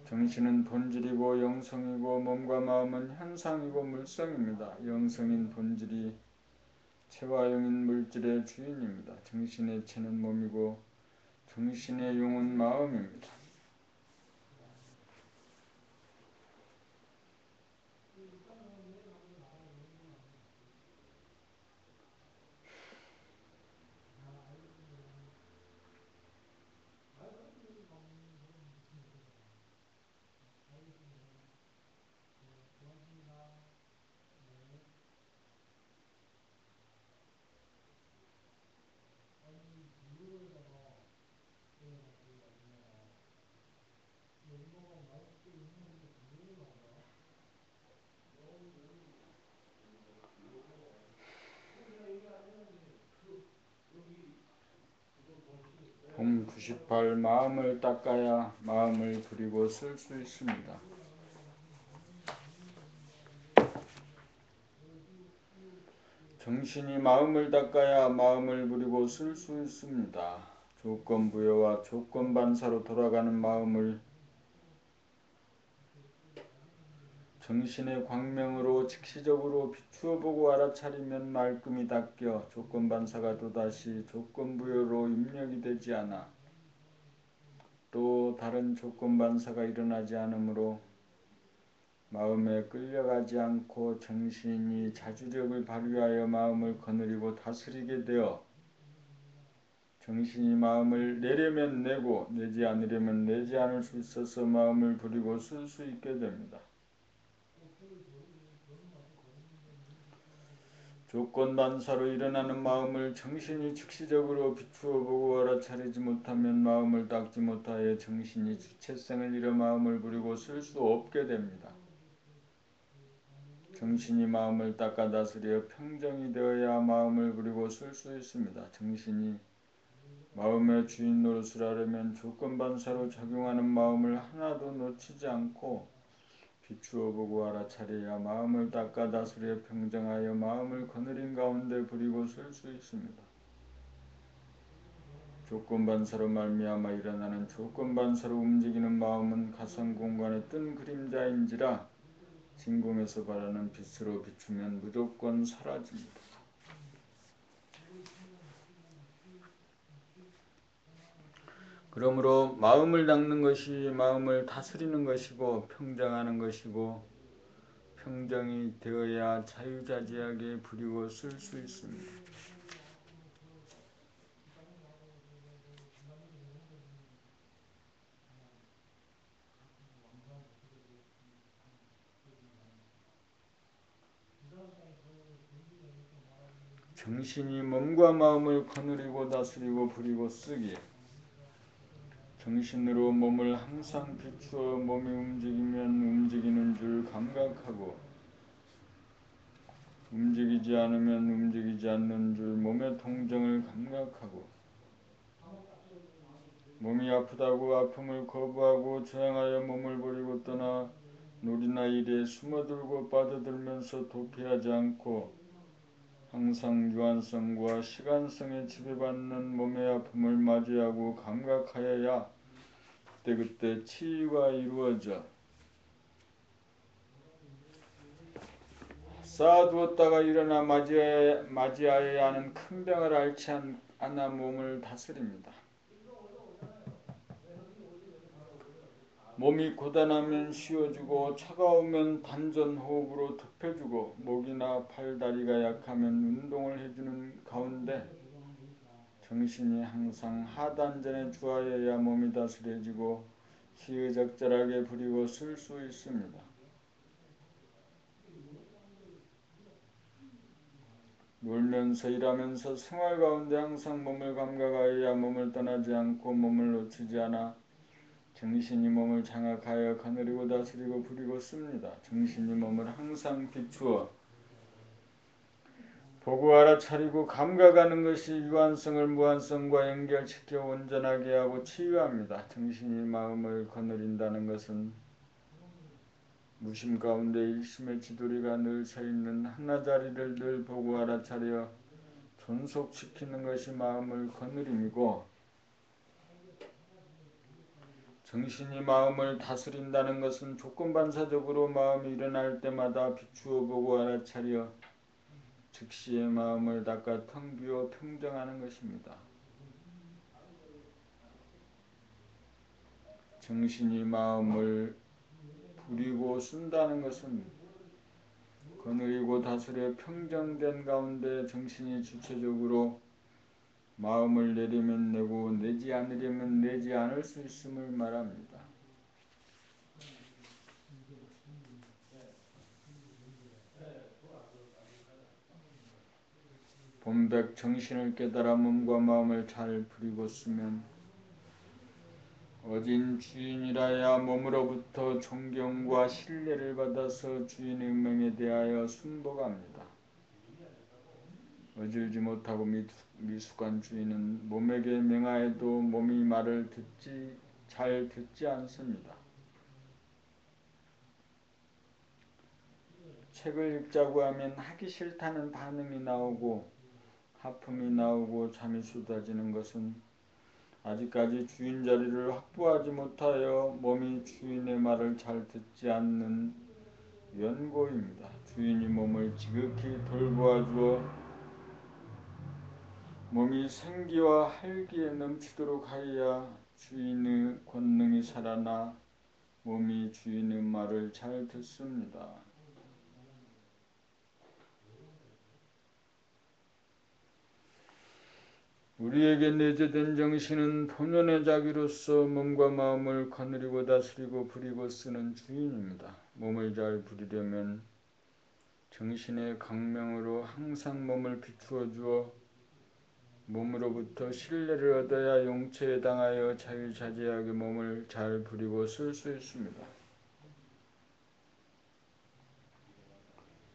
정신은 본질이고 영성이고 몸과 마음은 현상이고 물성입니다. 영성인 본질이 체와 용인 물질의 주인입니다. 정신의 체는 몸이고 정신의 용은 마음입니다. 봄 98 마음을 닦아야 마음을 부리고 쓸 수 있습니다. 정신이 마음을 닦아야 마음을 부리고 쓸 수 있습니다. 조건부여와 조건반사로 돌아가는 마음을 정신의 광명으로 즉시적으로 비추어보고 알아차리면 말끔히 닦여 조건반사가 또다시 조건부여로 입력이 되지 않아 또 다른 조건반사가 일어나지 않으므로 마음에 끌려가지 않고 정신이 자주력을 발휘하여 마음을 거느리고 다스리게 되어 정신이 마음을 내려면 내고 내지 않으려면 내지 않을 수 있어서 마음을 부리고 쓸 수 있게 됩니다. 조건반사로 일어나는 마음을 정신이 즉시적으로 비추어보고 알아차리지 못하면 마음을 닦지 못하여 정신이 주체성을 잃어 마음을 부리고 쓸 수 없게 됩니다. 정신이 마음을 닦아 다스려 평정이 되어야 마음을 부리고 쓸 수 있습니다. 정신이 마음의 주인 노릇을 하려면 조건반사로 작용하는 마음을 하나도 놓치지 않고 비추어보고 알아차려야 마음을 닦아 다스려 평정하여 마음을 거느린 가운데 부리고 쓸 수 있습니다. 조건반사로 말미암아 일어나는 조건반사로 움직이는 마음은 가상공간의 뜬 그림자인지라 진공에서 발하는 빛으로 비추면 무조건 사라집니다. 그러므로 마음을 닦는 것이 마음을 다스리는 것이고 평정하는 것이고 평정이 되어야 자유자재하게 부리고 쓸 수 있습니다. 정신이 몸과 마음을 거느리고 다스리고 부리고 쓰기 정신으로 몸을 항상 비추어 몸이 움직이면 움직이는 줄 감각하고 움직이지 않으면 움직이지 않는 줄 몸의 통정을 감각하고 몸이 아프다고 아픔을 거부하고 저항하여 몸을 버리고 떠나 놀이나 일에 숨어들고 빠져들면서 도피하지 않고 항상 유한성과 시간성에 지배받는 몸의 아픔을 맞이하고 감각하여야 그때그때 치유가 이루어져 쌓아두었다가 일어나 맞이하여야 하는 큰 병을 앓지 않아 몸을 다스립니다. 몸이 고단하면 쉬어주고 차가우면 단전 호흡으로 덮여주고 목이나 팔, 다리가 약하면 운동을 해주는 가운데 정신이 항상 하단전에 주하여야 몸이 다스려지고 시의적절하게 부리고 쓸 수 있습니다. 놀면서 일하면서 생활 가운데 항상 몸을 감각하여야 몸을 떠나지 않고 몸을 놓치지 않아 정신이 몸을 장악하여 거느리고 다스리고 부리고 씁니다. 정신이 몸을 항상 비추어 보고 알아차리고 감각하는 것이 유한성을 무한성과 연결시켜 온전하게 하고 치유합니다. 정신이 마음을 거느린다는 것은 무심 가운데 일심의 지도리가 늘 서있는 하나자리를 늘 보고 알아차려 존속시키는 것이 마음을 거느림이고 정신이 마음을 다스린다는 것은 조건반사적으로 마음이 일어날 때마다 비추어 보고 알아차려 즉시의 마음을 닦아 텅 비워 평정하는 것입니다. 정신이 마음을 부리고 쓴다는 것은 거느리고 다스려 평정된 가운데 정신이 주체적으로 마음을 내리면 내고 내지 않으려면 내지 않을 수 있음을 말합니다. 본백 정신을 깨달아 몸과 마음을 잘 부리고 쓰면 어진 주인이라야 몸으로부터 존경과 신뢰를 받아서 주인의 명에 대하여 순복합니다. 어질지 못하고 미숙한 주인은 몸에게 명하여도 몸이 말을 잘 듣지 않습니다. 책을 읽자고 하면 하기 싫다는 반응이 나오고 하품이 나오고 잠이 쏟아지는 것은 아직까지 주인 자리를 확보하지 못하여 몸이 주인의 말을 잘 듣지 않는 연고입니다. 주인이 몸을 지극히 돌보아주어 몸이 생기와 활기에 넘치도록 하여야 주인의 권능이 살아나 몸이 주인의 말을 잘 듣습니다. 우리에게 내재된 정신은 본연의 자기로서 몸과 마음을 거느리고 다스리고 부리고 쓰는 주인입니다. 몸을 잘 부리려면 정신의 강명으로 항상 몸을 비추어 주어 몸으로부터 신뢰를 얻어야 용처에 당하여 자유자재하게 몸을 잘 부리고 쓸 수 있습니다.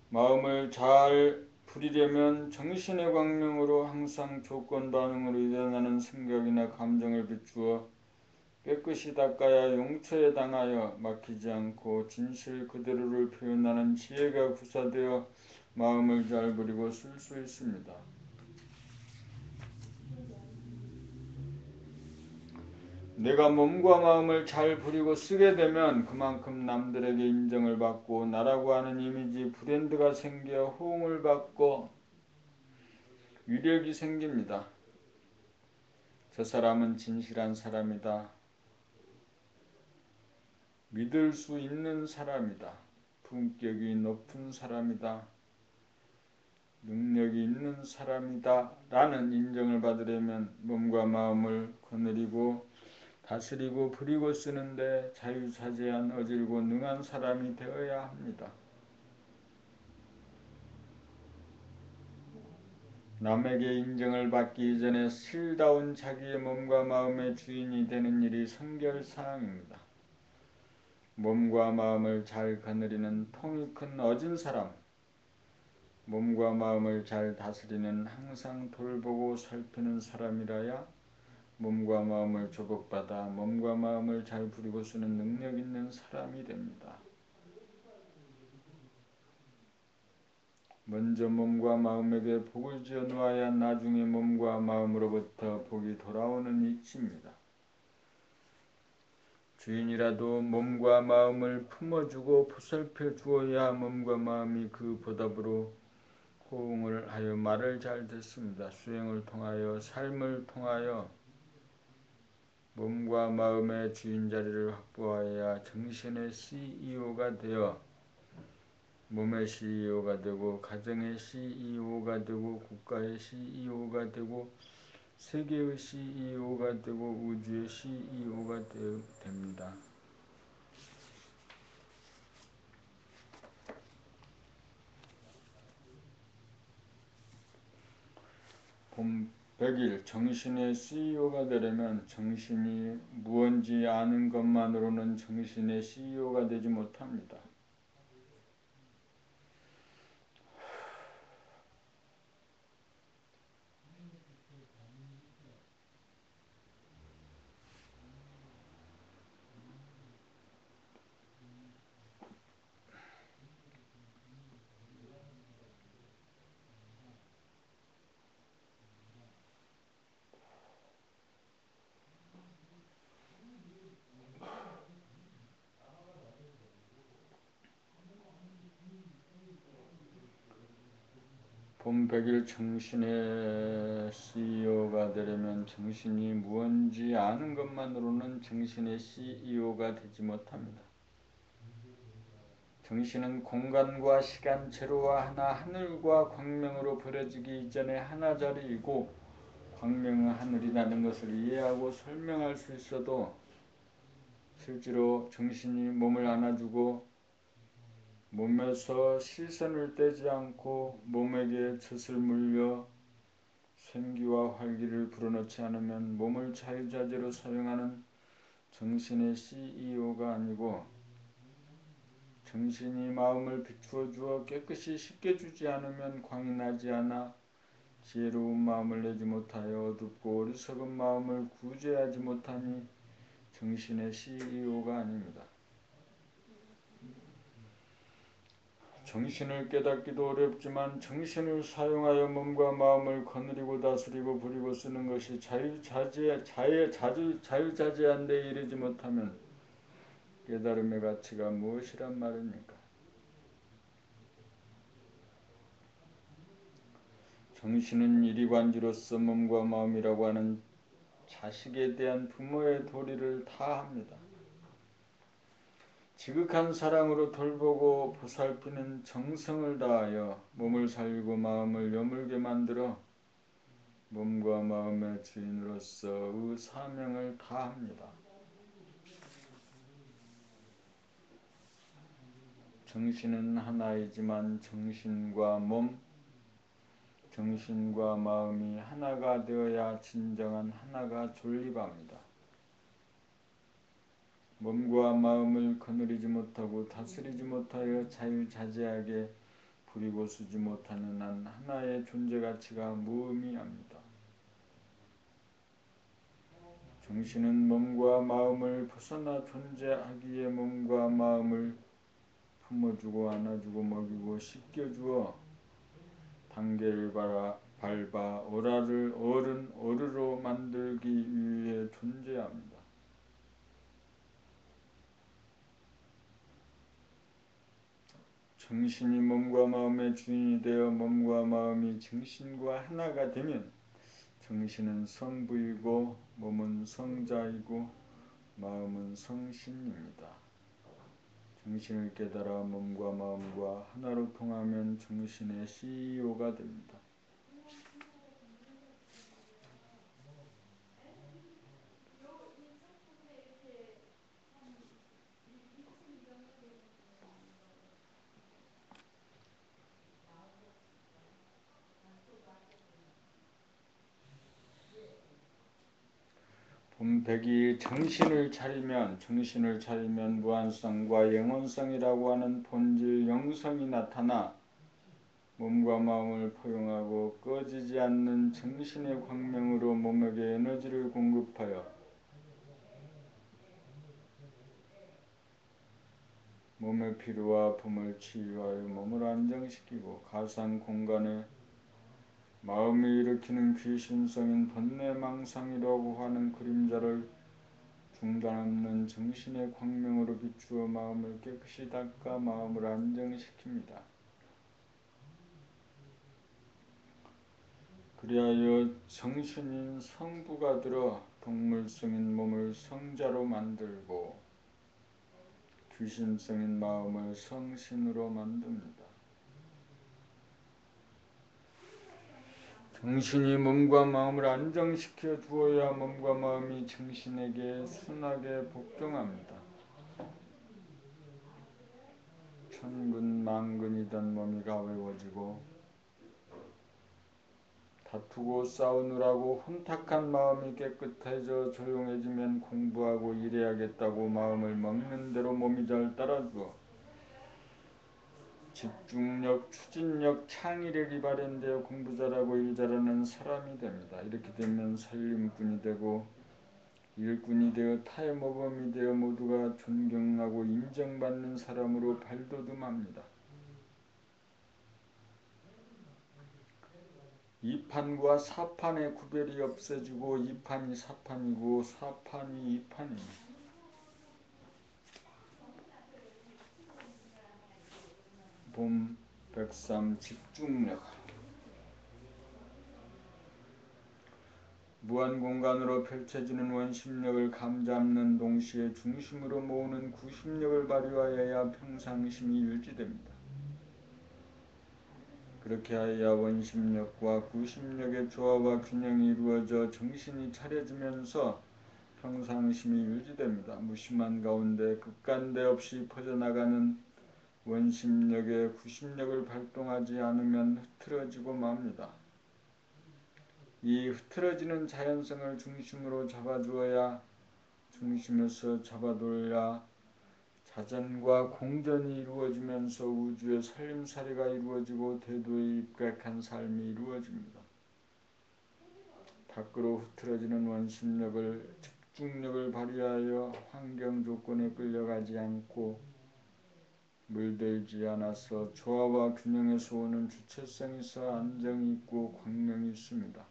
마음을 잘 부리려면 정신의 광명으로 항상 조건 반응으로 일어나는 생각이나 감정을 비추어 깨끗이 닦아야 용처에 당하여 막히지 않고 진실 그대로를 표현하는 지혜가 구사되어 마음을 잘 부리고 쓸 수 있습니다. 내가 몸과 마음을 잘 부리고 쓰게 되면 그만큼 남들에게 인정을 받고 나라고 하는 이미지 브랜드가 생겨 호응을 받고 위력이 생깁니다. 저 사람은 진실한 사람이다. 믿을 수 있는 사람이다. 품격이 높은 사람이다. 능력이 있는 사람이다. 라는 인정을 받으려면 몸과 마음을 거느리고 다스리고 부리고 쓰는데 자유자재한 어질고 능한 사람이 되어야 합니다. 남에게 인정을 받기 이전에 실다운 자기의 몸과 마음의 주인이 되는 일이 성결사항입니다. 몸과 마음을 잘 거느리는 통이 큰 어진 사람, 몸과 마음을 잘 다스리는 항상 돌보고 살피는 사람이라야 몸과 마음을 조복받아 몸과 마음을 잘 부리고 쓰는 능력 있는 사람이 됩니다. 먼저 몸과 마음에게 복을 지어 놓아야 나중에 몸과 마음으로부터 복이 돌아오는 이치입니다. 주인이라도 몸과 마음을 품어주고 보살펴 주어야 몸과 마음이 그 보답으로 호응을 하여 말을 잘 듣습니다. 수행을 통하여 삶을 통하여 몸과 마음의 주인 자리를 확보하여야 정신의 CEO가 되어 몸의 CEO가 되고 가정의 CEO가 되고 국가의 CEO가 되고 세계의 CEO가 되고 우주의 CEO가 됩니다. 봄 100일 정신의 CEO가 되려면 정신이 무언지 아는 것만으로는 정신의 CEO가 되지 못합니다. 봄 100일 정신의 CEO가 되려면 정신이 무언지 아는 것만으로는 정신의 CEO가 되지 못합니다. 정신은 공간과 시간체로와 하나 하늘과 광명으로 버려지기 이전에 하나자리이고 광명은 하늘이라는 것을 이해하고 설명할 수 있어도 실제로 정신이 몸을 안아주고 몸에서 시선을 떼지 않고 몸에게 젖을 물려 생기와 활기를 불어넣지 않으면 몸을 자유자재로 사용하는 정신의 CEO가 아니고 정신이 마음을 비추어 주어 깨끗이 씻겨주지 않으면 광이 나지 않아 지혜로운 마음을 내지 못하여 어둡고 어리석은 마음을 구제하지 못하니 정신의 CEO가 아닙니다. 정신을 깨닫기도 어렵지만 정신을 사용하여 몸과 마음을 거느리고 다스리고 부리고 쓰는 것이 자유자재한 데 이르지 못하면 깨달음의 가치가 무엇이란 말입니까? 정신은 이리관지로서 몸과 마음이라고 하는 자식에 대한 부모의 도리를 다합니다. 지극한 사랑으로 돌보고 보살피는 정성을 다하여 몸을 살리고 마음을 여물게 만들어 몸과 마음의 주인으로서의 사명을 다합니다. 정신은 하나이지만 정신과 몸, 정신과 마음이 하나가 되어야 진정한 하나가 존립합니다. 몸과 마음을 거느리지 못하고 다스리지 못하여 자유자재하게 부리고 쓰지 못하는 한 하나의 존재 가치가 무의미합니다. 정신은 몸과 마음을 벗어나 존재하기에 몸과 마음을 품어주고 안아주고 먹이고 씻겨주어 단계를 밟아 어른을 어르로 만들기 위해 존재합니다. 정신이 몸과 마음의 주인이 되어 몸과 마음이 정신과 하나가 되면 정신은 성부이고 몸은 성자이고 마음은 성신입니다. 정신을 깨달아 몸과 마음과 하나로 통하면 정신의 CEO가 됩니다. 봄백이 정신을 차리면 무한성과 영원성이라고 하는 본질 영성이 나타나 몸과 마음을 포용하고 꺼지지 않는 정신의 광명으로 몸에게 에너지를 공급하여 몸의 피로와 아픔을 치유하여 몸을 안정시키고 가상 공간에 마음이 일으키는 귀신성인 번뇌망상이라고 하는 그림자를 중단 없는 정신의 광명으로 비추어 마음을 깨끗이 닦아 마음을 안정시킵니다. 그리하여 정신인 성부가 들어 동물성인 몸을 성자로 만들고 귀신성인 마음을 성신으로 만듭니다. 정신이 몸과 마음을 안정시켜 주어야 몸과 마음이 정신에게 순하게 복종합니다. 천근만근이던 몸이 가벼워지고 다투고 싸우느라고 혼탁한 마음이 깨끗해져 조용해지면 공부하고 일해야겠다고 마음을 먹는 대로 몸이 잘 따라주어 집중력, 추진력, 창의력이 발현되어 공부 잘하고 일 잘하는 사람이 됩니다. 이렇게 되면 살림꾼이 되고 일꾼이 되어 타의 모범이 되어 모두가 존경하고 인정받는 사람으로 발돋움합니다. 이판과 사판의 구별이 없어지고 이판이 사판이고 사판이 이판입니다. 봄 103 집중력. 무한공간으로 펼쳐지는 원심력을 감잡는 동시에 중심으로 모으는 구심력을 발휘하여야 평상심이 유지됩니다. 그렇게 하여야 원심력과 구심력의 조화와 균형이 이루어져 정신이 차려지면서 평상심이 유지됩니다. 무심한 가운데 극간대 없이 퍼져나가는 원심력의 구심력을 발동하지 않으면 흐트러지고 맙니다. 이 흐트러지는 자연성을 중심으로 잡아주어야 중심에서 잡아돌려 자전과 공전이 이루어지면서 우주의 살림살이가 이루어지고 대도에 입각한 삶이 이루어집니다. 밖으로 흐트러지는 원심력을 집중력을 발휘하여 환경 조건에 끌려가지 않고 물들지 않아서 조화와 균형에서 오는 주체성이 있어 안정이 있고 광명이 있습니다.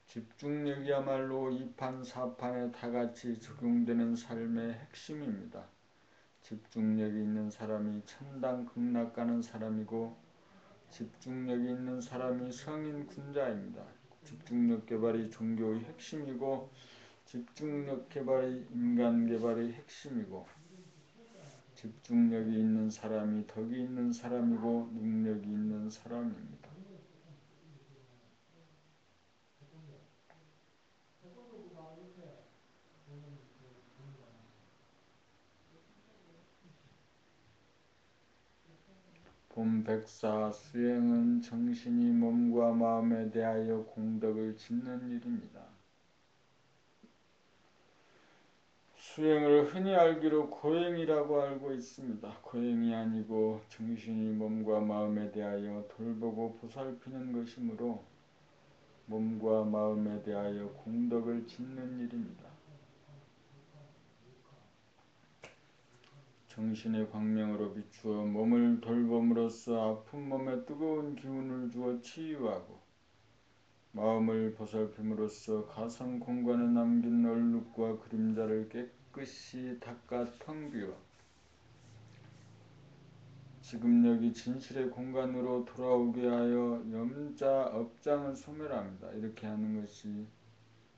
집중력이야말로 이판 사판에 다같이 적용되는 삶의 핵심입니다. 집중력이 있는 사람이 천당 극락 가는 사람이고 집중력이 있는 사람이 성인 군자입니다. 집중력 개발이 종교의 핵심이고 집중력 개발이 인간 개발의 핵심이고 집중력이 있는 사람이 덕이 있는 사람이고 능력이 있는 사람입니다. 봄 104 수행은 정신이 몸과 마음에 대하여 공덕을 짓는 일입니다. 수행을 흔히 알기로 고행이라고 알고 있습니다. 고행이 아니고 정신이 몸과 마음에 대하여 돌보고 보살피는 것이므로 몸과 마음에 대하여 공덕을 짓는 일입니다. 정신의 광명으로 비추어 몸을 돌봄으로써 아픈 몸에 뜨거운 기운을 주어 치유하고 마음을 보살핌으로써 가상 공간에 남긴 얼룩과 그림자를 깨끗이 닦아 텅 비워 지금 여기 진실의 공간으로 돌아오게 하여 염자 업장을 소멸합니다. 이렇게 하는 것이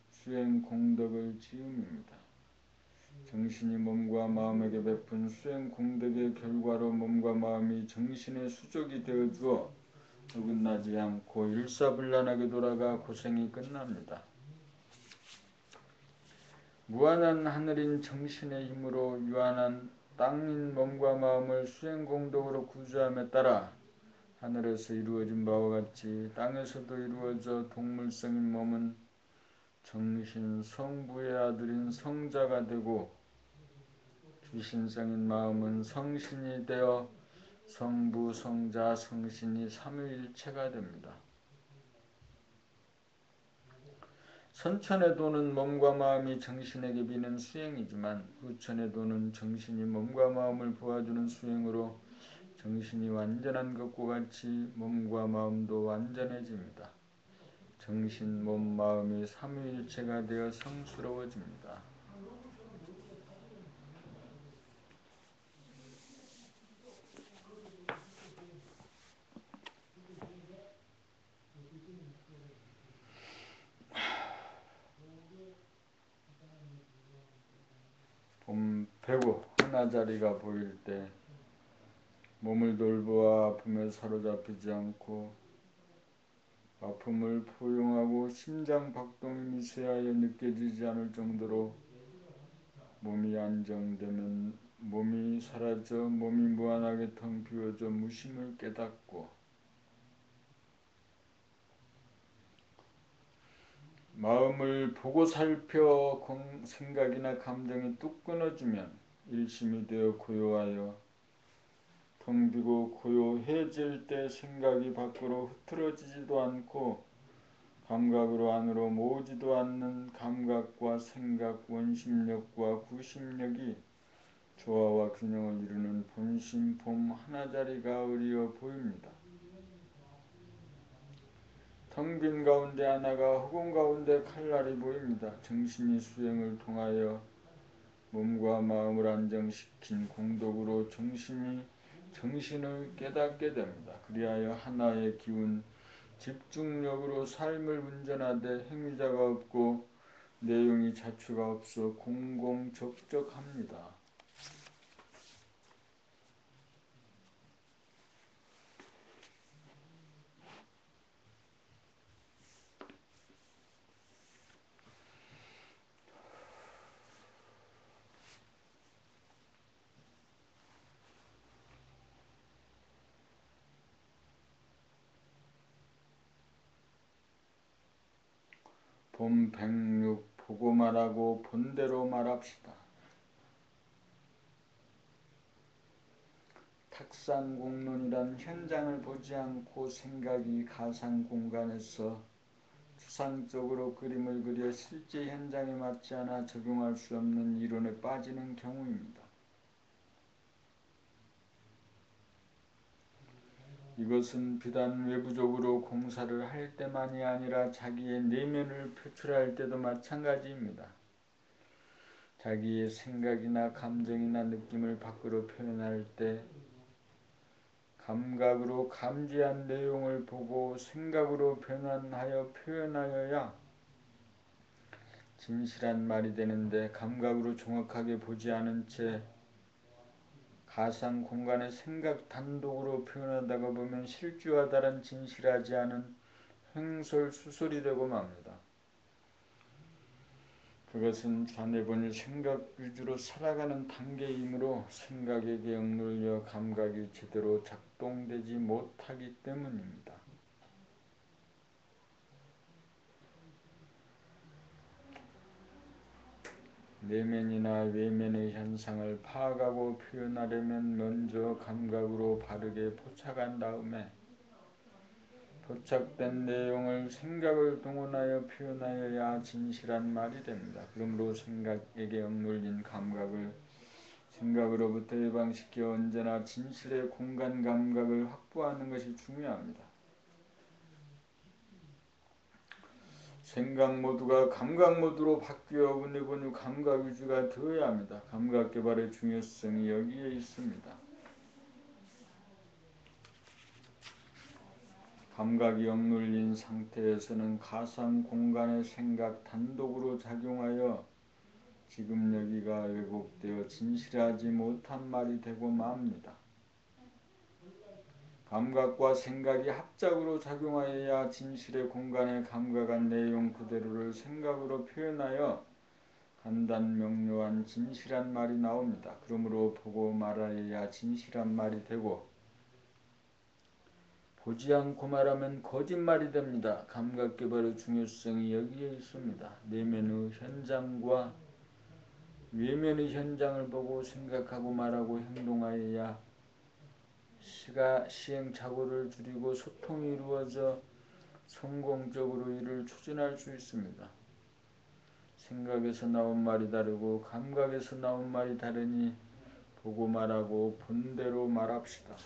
수행 공덕을 지음입니다. 정신이 몸과 마음에게 베푼 수행 공덕의 결과로 몸과 마음이 정신의 수족이 되어주어 어긋나지 않고 일사불란하게 돌아가 고생이 끝납니다. 무한한 하늘인 정신의 힘으로 유한한 땅인 몸과 마음을 수행 공덕으로 구조함에 따라 하늘에서 이루어진 바와 같이 땅에서도 이루어져 동물성인 몸은 정신 성부의 아들인 성자가 되고 비신성인 마음은 성신이 되어 성부, 성자, 성신이 삼위일체가 됩니다. 선천에 도는 몸과 마음이 정신에게 비는 수행이지만 후천에 도는 정신이 몸과 마음을 도와주는 수행으로 정신이 완전한 것과 같이 몸과 마음도 완전해집니다. 정신, 몸, 마음이 삼위일체가 되어 성스러워집니다. 봄 배고 하나자리가 보일 때 몸을 돌보아 아픔에 사로잡히지 않고 아픔을 포용하고 심장 박동이 미세하여 느껴지지 않을 정도로 몸이 안정되면 몸이 사라져 몸이 무한하게 텅 비워져 무심을 깨닫고 마음을 보고 살펴 생각이나 감정이 뚝 끊어지면 일심이 되어 고요하여 텅 비고 고요해질 때 생각이 밖으로 흐트러지지도 않고 감각으로 안으로 모으지도 않는 감각과 생각, 원심력과 구심력이 조화와 균형을 이루는 본심, 봄 하나자리가 어리어 보입니다. 텅 빈 가운데 하나가 허공 가운데 칼날이 보입니다. 정신이 수행을 통하여 몸과 마음을 안정시킨 공덕으로 정신을 깨닫게 됩니다. 그리하여 하나의 기운, 집중력으로 삶을 운전하되 행위자가 없고 내용이 자초가 없어 공공적적합니다. 봄 106 보고 말하고 본대로 말합시다. 탁상공론이란 현장을 보지 않고 생각이 가상공간에서 추상적으로 그림을 그려 실제 현장에 맞지 않아 적용할 수 없는 이론에 빠지는 경우입니다. 이것은 비단 외부적으로 공사를 할 때만이 아니라 자기의 내면을 표출할 때도 마찬가지입니다. 자기의 생각이나 감정이나 느낌을 밖으로 표현할 때 감각으로 감지한 내용을 보고 생각으로 변환하여 표현하여야 진실한 말이 되는데 감각으로 정확하게 보지 않은 채 가상 공간의 생각 단독으로 표현하다가 보면 실주와 다른 진실하지 않은 횡설수설이 되고 맙니다. 그것은 자네분이 생각 위주로 살아가는 단계이므로 생각에게 억눌려 감각이 제대로 작동되지 못하기 때문입니다. 내면이나 외면의 현상을 파악하고 표현하려면 먼저 감각으로 바르게 포착한 다음에 포착된 내용을 생각을 동원하여 표현하여야 진실한 말이 됩니다. 그러므로 생각에게 억눌린 감각을 생각으로부터 해방시켜 언제나 진실의 공간 감각을 확보하는 것이 중요합니다. 생각 모두가 감각 모두로 바뀌어 운이군유 감각 위주가 되어야 합니다. 감각 개발의 중요성이 여기에 있습니다. 감각이 억눌린 상태에서는 가상 공간의 생각 단독으로 작용하여 지금 여기가 왜곡되어 진실하지 못한 말이 되고 맙니다. 감각과 생각이 합작으로 작용하여야 진실의 공간에 감각한 내용 그대로를 생각으로 표현하여 간단명료한 진실한 말이 나옵니다. 그러므로 보고 말하여야 진실한 말이 되고 보지 않고 말하면 거짓말이 됩니다. 감각개발의 중요성이 여기에 있습니다. 내면의 현장과 외면의 현장을 보고 생각하고 말하고 행동하여야 시행착오를 줄이고 소통이 이루어져 성공적으로 일을 추진할 수 있습니다. 생각에서 나온 말이 다르고 감각에서 나온 말이 다르니 보고 말하고 본대로 말합시다.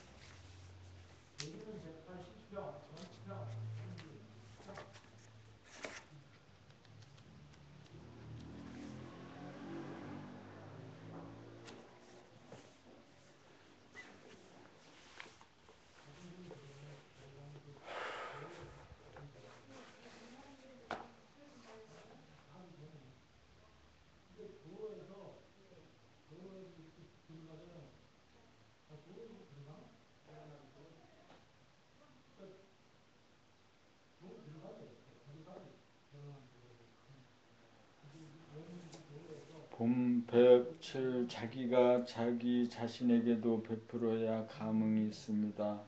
봄 107 자기가 자기 자신에게도 베풀어야 감흥이 있습니다.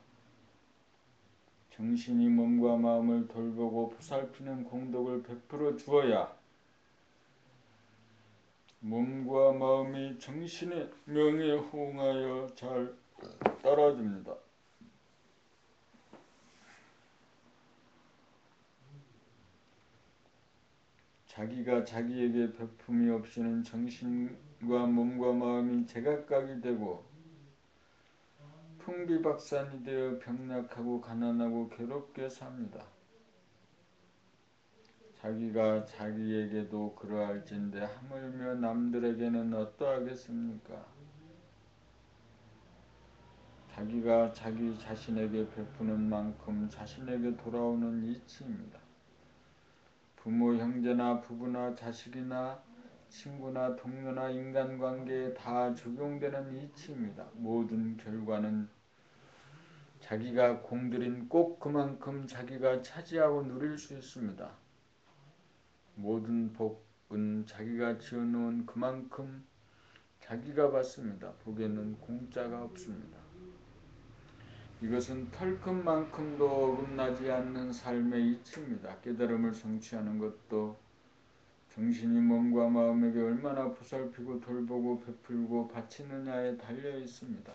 정신이 몸과 마음을 돌보고 보살피는 공덕을 베풀어 주어야 몸과 마음이 정신의 명에 호응하여 잘 따라줍니다. 자기가 자기에게 베품이 없이는 정신과 몸과 마음이 제각각이 되고 풍비박산이 되어 병약하고 가난하고 괴롭게 삽니다. 자기가 자기에게도 그러할진대 하물며 남들에게는 어떠하겠습니까? 자기가 자기 자신에게 베푸는 만큼 자신에게 돌아오는 이치입니다. 부모, 형제나 부부나 자식이나 친구나 동료나 인간관계에 다 적용되는 이치입니다. 모든 결과는 자기가 공들인 꼭 그만큼 자기가 차지하고 누릴 수 있습니다. 모든 복은 자기가 지어놓은 그만큼 자기가 받습니다. 복에는 공짜가 없습니다. 이것은 털끝만큼도 어긋나지 않는 삶의 이치입니다. 깨달음을 성취하는 것도 정신이 몸과 마음에게 얼마나 보살피고 돌보고 베풀고 바치느냐에 달려 있습니다.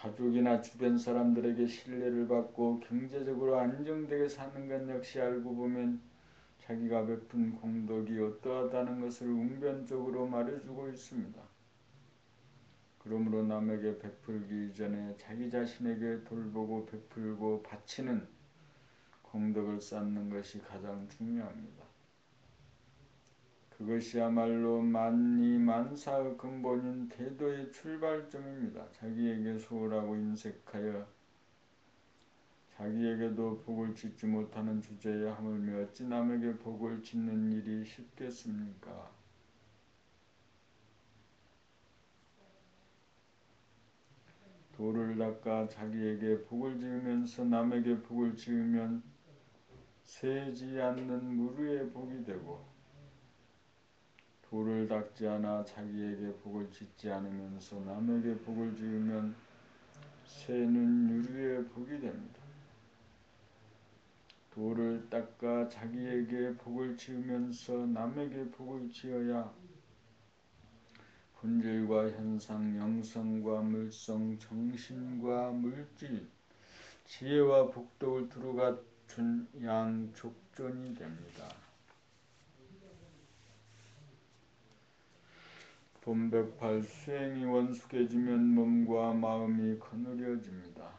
가족이나 주변 사람들에게 신뢰를 받고 경제적으로 안정되게 사는 것 역시 알고 보면 자기가 베푼 공덕이 어떠하다는 것을 웅변적으로 말해주고 있습니다. 그러므로 남에게 베풀기 이전에 자기 자신에게 돌보고 베풀고 바치는 공덕을 쌓는 것이 가장 중요합니다. 그것이야말로 만이만사의 근본인 태도의 출발점입니다. 자기에게 소홀하고 인색하여 자기에게도 복을 짓지 못하는 주제에 하물며 어찌 남에게 복을 짓는 일이 쉽겠습니까? 돌을 닦아 자기에게 복을 지으면서 남에게 복을 지으면 새지 않는 무르의 복이 되고 돌을 닦지 않아 자기에게 복을 짓지 않으면서 남에게 복을 지으면 새는 유리의 복이 됩니다. 돌을 닦아 자기에게 복을 지으면서 남에게 복을 지어야 본질과 현상, 영성과 물성, 정신과 물질, 지혜와 복덕을 두루 갖춘 양족존이 됩니다. 봄 108 수행이 원숙해지면 몸과 마음이 거느려집니다.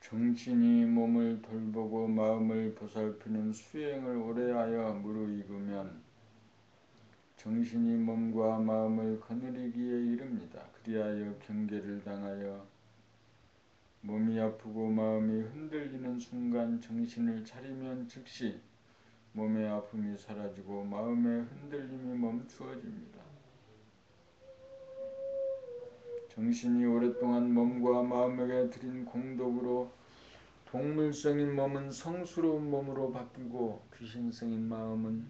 정신이 몸을 돌보고 마음을 보살피는 수행을 오래하여 무르익으면 정신이 몸과 마음을 거느리기에 이릅니다. 그리하여 경계를 당하여 몸이 아프고 마음이 흔들리는 순간 정신을 차리면 즉시 몸의 아픔이 사라지고 마음의 흔들림이 멈추어집니다. 정신이 오랫동안 몸과 마음에게 드린 공덕으로 동물성인 몸은 성스러운 몸으로 바뀌고 귀신성인 마음은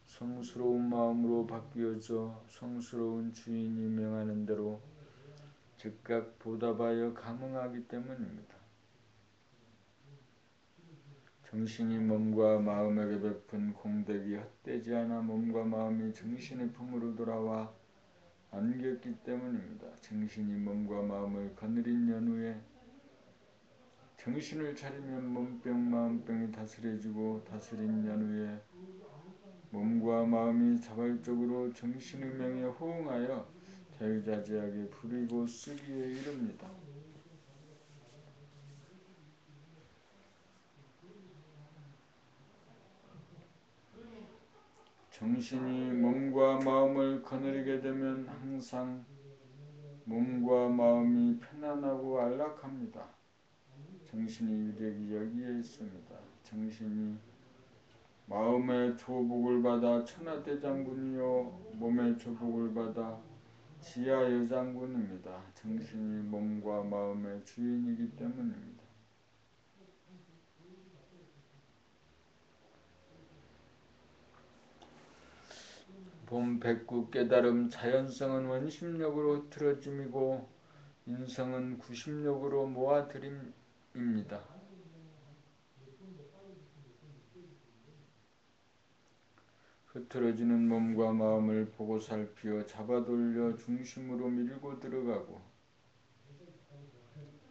성스러운 마음으로 바뀌어져 성스러운 주인이 명하는 대로 즉각 보답하여 감응하기 때문입니다. 정신이 몸과 마음에게 베푼 공덕이 헛되지 않아 몸과 마음이 정신의 품으로 돌아와 안겼기 때문입니다. 정신이 몸과 마음을 거느린 연후에 정신을 차리면 몸병 마음병이 다스려지고 다스린 연후에 몸과 마음이 자발적으로 정신의 명에 호응하여 자유자재하게 부리고 쓰기에 이릅니다. 정신이 몸과 마음을 거느리게 되면 항상 몸과 마음이 편안하고 안락합니다. 정신의 위력이 여기에 있습니다. 정신이 마음의 조복을 받아 천하대장군이요 몸의 조복을 받아 지하여장군입니다. 정신이 몸과 마음의 주인이기 때문입니다. 본 백구 깨달음 자연성은 원심력으로 흐트러짐이고 인성은 구심력으로 모아들임입니다. 흐트러지는 몸과 마음을 보고 살피어 잡아돌려 중심으로 밀고 들어가고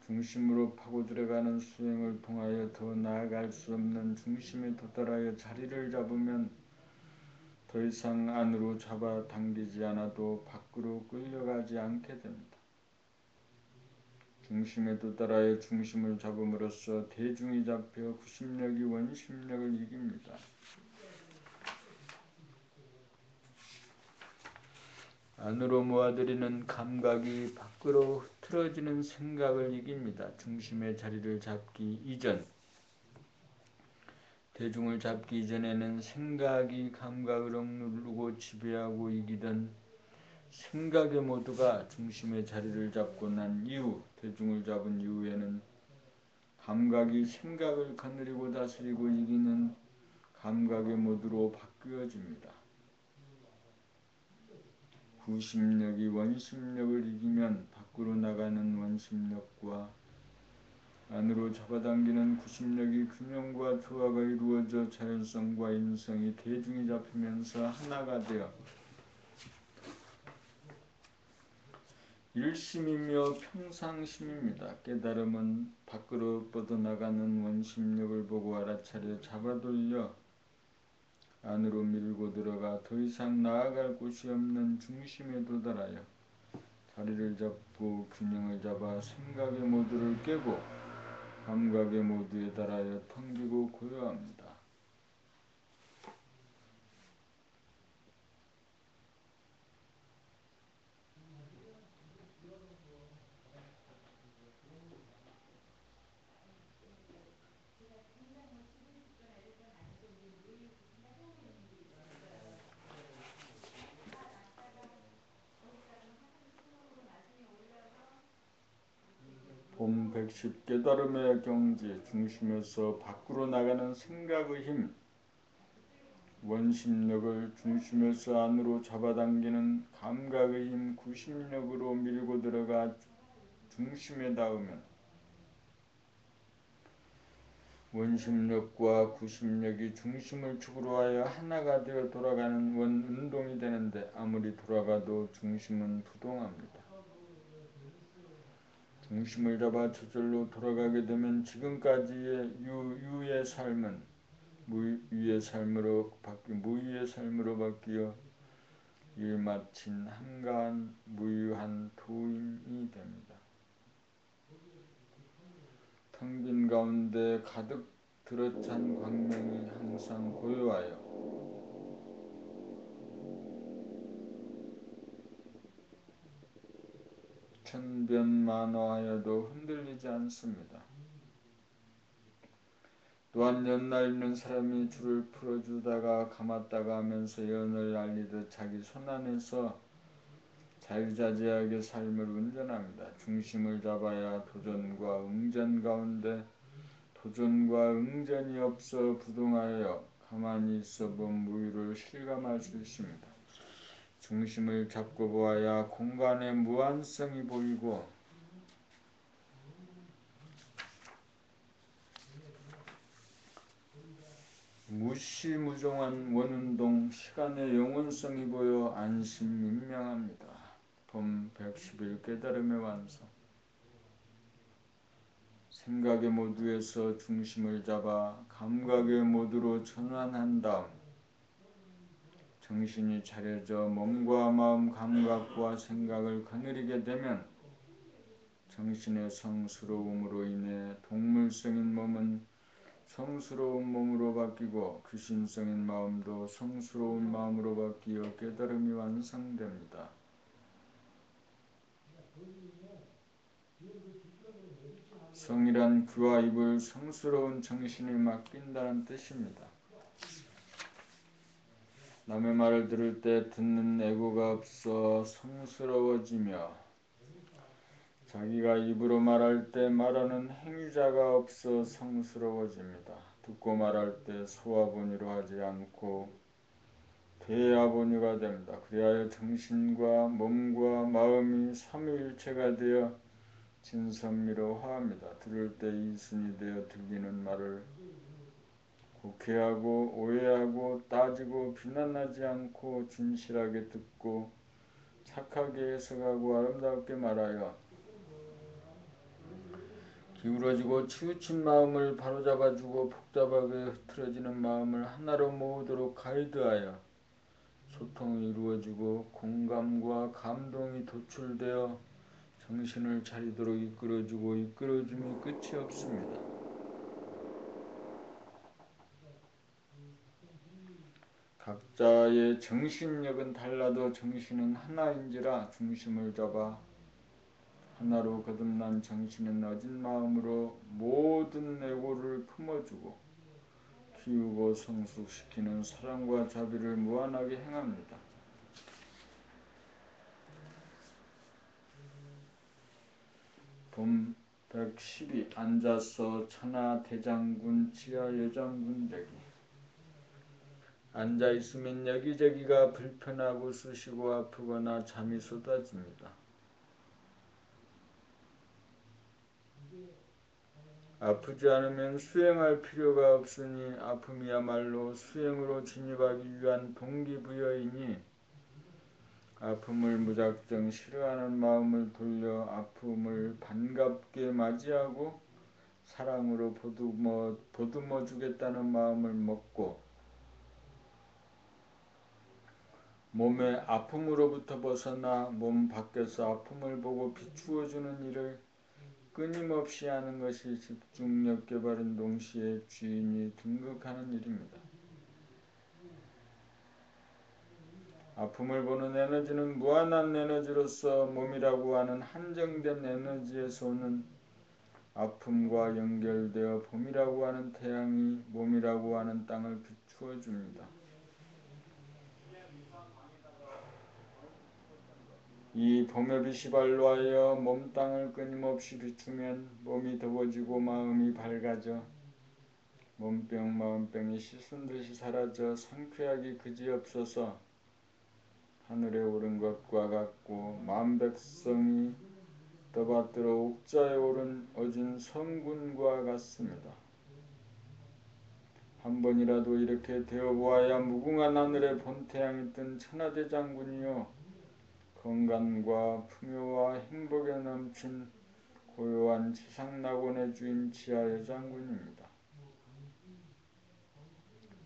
중심으로 파고 들어가는 수행을 통하여 더 나아갈 수 없는 중심에 도달하여 자리를 잡으면 더 이상 안으로 잡아당기지 않아도 밖으로 끌려가지 않게 됩니다. 중심에 도달하여 중심을 잡음으로써 대중이 잡혀 구심력이 원심력을 이깁니다. 안으로 모아들이는 감각이 밖으로 흐트러지는 생각을 이깁니다. 중심의 자리를 잡기 이전, 대중을 잡기 이전에는 생각이 감각을 억누르고 지배하고 이기던 생각의 모두가 중심의 자리를 잡고 난 이후, 대중을 잡은 이후에는 감각이 생각을 거느리고 다스리고 이기는 감각의 모두로 바뀌어집니다. 구심력이 원심력을 이기면 밖으로 나가는 원심력과 안으로 잡아당기는 구심력이 균형과 조화가 이루어져 자연성과 인성이 대중이 잡히면서 하나가 되어 일심이며 평상심입니다. 깨달음은 밖으로 뻗어나가는 원심력을 보고 알아차려 잡아돌려 안으로 밀고 들어가 더 이상 나아갈 곳이 없는 중심에 도달하여 자리를 잡고 균형을 잡아 생각의 모두를 깨고 감각의 모두에 달하여 텅비고 고요합니다. 본 110 깨달음의 경지 중심에서 밖으로 나가는 생각의 힘 원심력을 중심에서 안으로 잡아당기는 감각의 힘 구심력으로 밀고 들어가 중심에 닿으면 원심력과 구심력이 중심을 축으로 하여 하나가 되어 돌아가는 원운동이 되는데 아무리 돌아가도 중심은 부동합니다. 중심을 잡아 저절로 돌아가게 되면 지금까지의 유의 삶은 무유의 삶으로 바뀌어 일 마친 한가한 무유한 도인이 됩니다. 텅 빈 가운데 가득 들어찬 광명이 항상 고요하여 천변만화하여도 흔들리지 않습니다. 또한 연 날리는 사람이 줄을 풀어주다가 감았다가 하면서 연을 날리듯 자기 손안에서 자유자재하게 삶을 운전합니다. 중심을 잡아야 도전과 응전 가운데 도전과 응전이 없어 부동하여 가만히 있어 본 무유를 실감할 수 있습니다. 중심을 잡고 보아야 공간의 무한성이 보이고 무시무종한 원운동, 시간의 영원성이 보여 안심민명합니다. 봄 111 깨달음의 완성. 생각의 모두에서 중심을 잡아 감각의 모두로 전환한 다음 정신이 차려져 몸과 마음, 감각과 생각을 거느리게 되면 정신의 성스러움으로 인해 동물성인 몸은 성스러운 몸으로 바뀌고 귀신성인 마음도 성스러운 마음으로 바뀌어 깨달음이 완성됩니다. 성이란 귀와 입을 성스러운 정신에 맡긴다는 뜻입니다. 남의 말을 들을 때 듣는 애고가 없어 성스러워지며 자기가 입으로 말할 때 말하는 행위자가 없어 성스러워집니다. 듣고 말할 때 소아본유로 하지 않고 대아본유가 됩니다. 그리하여 정신과 몸과 마음이 삼위일체가 되어 진선미로 화합니다. 들을 때 이순이 되어 들리는 말을 곡해하고 오해하고 따지고 비난하지 않고 진실하게 듣고 착하게 해석하고 아름답게 말하여 기울어지고 치우친 마음을 바로잡아주고 복잡하게 흐트러지는 마음을 하나로 모으도록 가이드하여 소통이 이루어지고 공감과 감동이 도출되어 정신을 차리도록 이끌어주고 이끌어줌이 끝이 없습니다. 각자의 정신력은 달라도 정신은 하나인지라 중심을 잡아 하나로 거듭난 정신은 어진 마음으로 모든 애고를 품어주고 키우고 성숙시키는 사랑과 자비를 무한하게 행합니다. 봄 112 앉아서 천하 대장군 지하 여장군 되기. 앉아있으면 여기저기가 불편하고 쑤시고 아프거나 잠이 쏟아집니다. 아프지 않으면 수행할 필요가 없으니 아픔이야말로 수행으로 진입하기 위한 동기부여이니 아픔을 무작정 싫어하는 마음을 돌려 아픔을 반갑게 맞이하고 사랑으로 보듬어 주겠다는 마음을 먹고 몸의 아픔으로부터 벗어나 몸 밖에서 아픔을 보고 비추어주는 일을 끊임없이 하는 것이 집중력 개발은 동시에 주인이 등극하는 일입니다. 아픔을 보는 에너지는 무한한 에너지로서 몸이라고 하는 한정된 에너지에서 오는 아픔과 연결되어 봄이라고 하는 태양이 몸이라고 하는 땅을 비추어 줍니다. 이 봄의 빛이 발로하여 몸 땅을 끊임없이 비추면 몸이 더워지고 마음이 밝아져 몸병 마음병이 씻은 듯이 사라져 상쾌하기 그지없어서 하늘에 오른 것과 같고 만백성이 떠받들어 옥자에 오른 어진 성군과 같습니다. 한 번이라도 이렇게 되어보아야 무궁한 하늘에 본태양이 뜬 천하대장군이요 건강과 풍요와 행복에 넘친 고요한 지상낙원의 주인 지하의 장군입니다.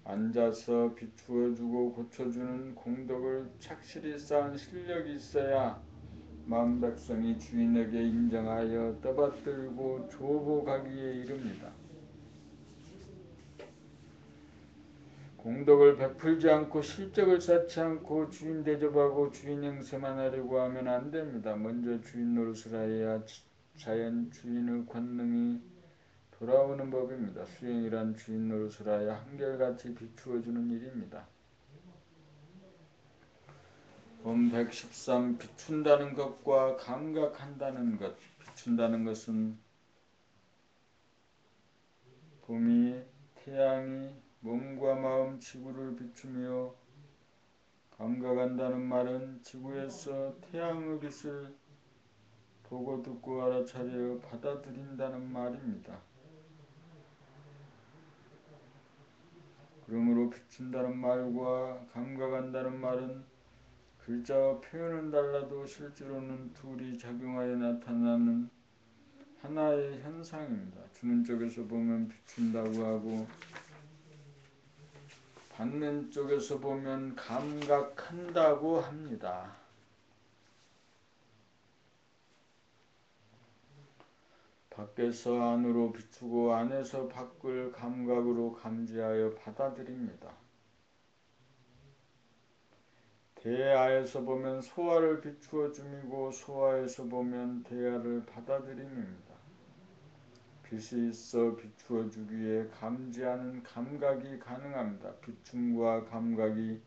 앉아서 비추어주고 고쳐주는 공덕을 착실히 쌓은 실력이 있어야 만백성이 주인에게 인정하여 떠받들고 조복하기에 이릅니다. 공덕을 베풀지 않고 실적을 쌓지 않고 주인 대접하고 주인 행세만 하려고 하면 안 됩니다. 먼저 주인 노릇을 해야 자연 주인의 권능이 돌아오는 법입니다. 수행이란 주인 노릇을 하여 한결같이 비추어주는 일입니다. 본 113 비춘다는 것과 감각한다는 것. 비춘다는 것은 봄이 태양이 몸과 마음 지구를 비추며 감각한다는 말은 지구에서 태양의 빛을 보고 듣고 알아차려 받아들인다는 말입니다. 그러므로 비춘다는 말과 감각한다는 말은 글자와 표현은 달라도 실제로는 둘이 작용하여 나타나는 하나의 현상입니다. 주는 쪽에서 보면 비춘다고 하고 받는 쪽에서 보면 감각한다고 합니다. 밖에서 안으로 비추고 안에서 밖을 감각으로 감지하여 받아들입니다. 대하에서 보면 소하를 비추어 줌이고 소하에서 보면 대하를 받아들임입니다. 빛이 있어 비추어 주기에 감지하는 감각이 가능합니다. 비춤과 감각이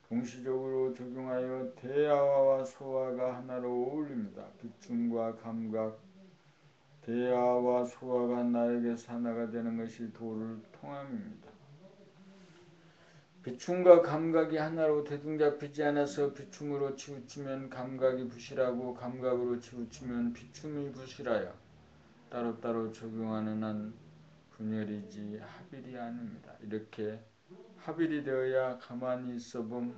동시적으로 적용하여 대하와 소하가 하나로 어울립니다. 비춤과 감각, 대하와 소하가 나에게서 하나가 되는 것이 도를 통함입니다. 비춤과 감각이 하나로 대등잡히지 않아서 비춤으로 치우치면 감각이 부실하고 감각으로 치우치면 비춤이 부실하여 따로따로 적용하는 한 분열이지 합일이 아닙니다. 이렇게 합일이 되어야 가만히 있어봄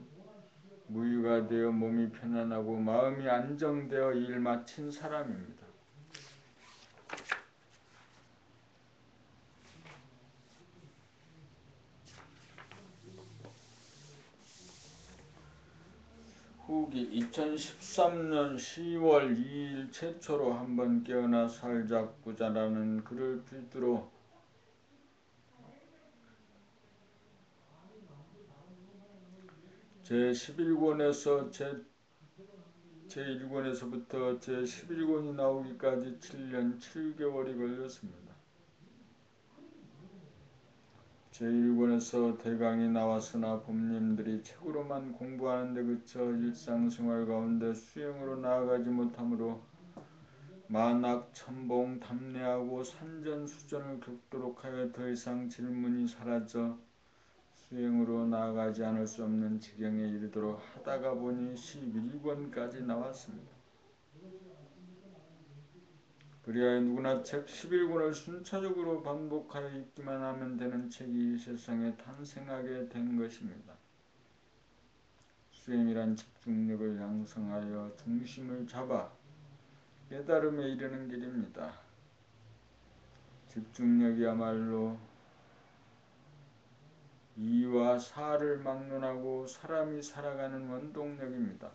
무유가 되어 몸이 편안하고 마음이 안정되어 일 마친 사람입니다. 후기 2013년 10월 2일 최초로 한번 깨어나 살자꾸자라는 글을 필두로 제11권에서 제1권에서부터 제11권이 나오기까지 7년 7개월이 걸렸습니다. 제1권에서 대강이 나왔으나 법님들이 책으로만 공부하는 데 그쳐 일상생활 가운데 수행으로 나아가지 못하므로 만악, 천봉, 담례하고 산전수전을 겪도록 하여 더 이상 질문이 사라져 수행으로 나아가지 않을 수 없는 지경에 이르도록 하다가 보니 11권까지 나왔습니다. 그리하여 누구나 책 11권을 순차적으로 반복하여 읽기만 하면 되는 책이 이 세상에 탄생하게 된 것입니다. 수행이란 집중력을 양성하여 중심을 잡아 깨달음에 이르는 길입니다. 집중력이야말로 이와 사를 막론하고 사람이 살아가는 원동력입니다.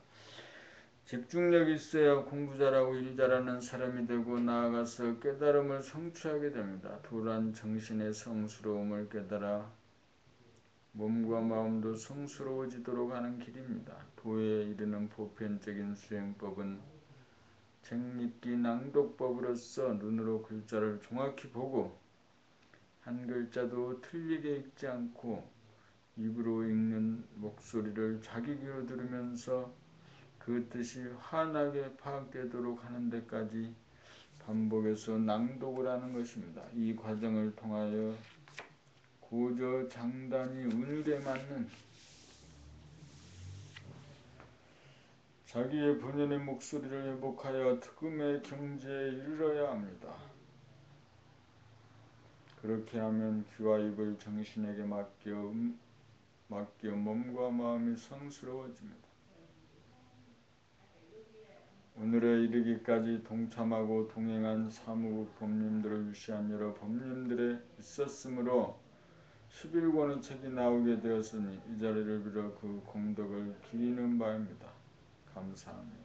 집중력이 있어야 공부 잘하고 일 잘하는 사람이 되고 나아가서 깨달음을 성취하게 됩니다. 도란 정신의 성스러움을 깨달아 몸과 마음도 성스러워지도록 하는 길입니다. 도에 이르는 보편적인 수행법은 책 읽기 낭독법으로서 눈으로 글자를 정확히 보고 한 글자도 틀리게 읽지 않고 입으로 읽는 목소리를 자기 귀로 들으면서 그 뜻이 환하게 파악되도록 하는 데까지 반복해서 낭독을 하는 것입니다. 이 과정을 통하여 고저 장단이 운율에 맞는 자기의 본연의 목소리를 회복하여 득음의 경지에 이르러야 합니다. 그렇게 하면 귀와 입을 정신에게 맡겨 몸과 마음이 성스러워집니다. 오늘에 이르기까지 동참하고 동행한 사무국 법님들을 위시한 여러 법님들에 있었으므로 11권의 책이 나오게 되었으니 이 자리를 빌어 그 공덕을 기리는 바입니다. 감사합니다.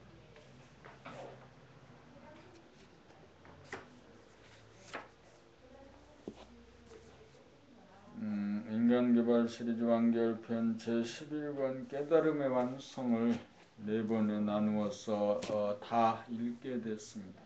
인간개발 시리즈 완결편 제11권 깨달음의 완성을 4번에 나누어서 다 읽게 됐습니다.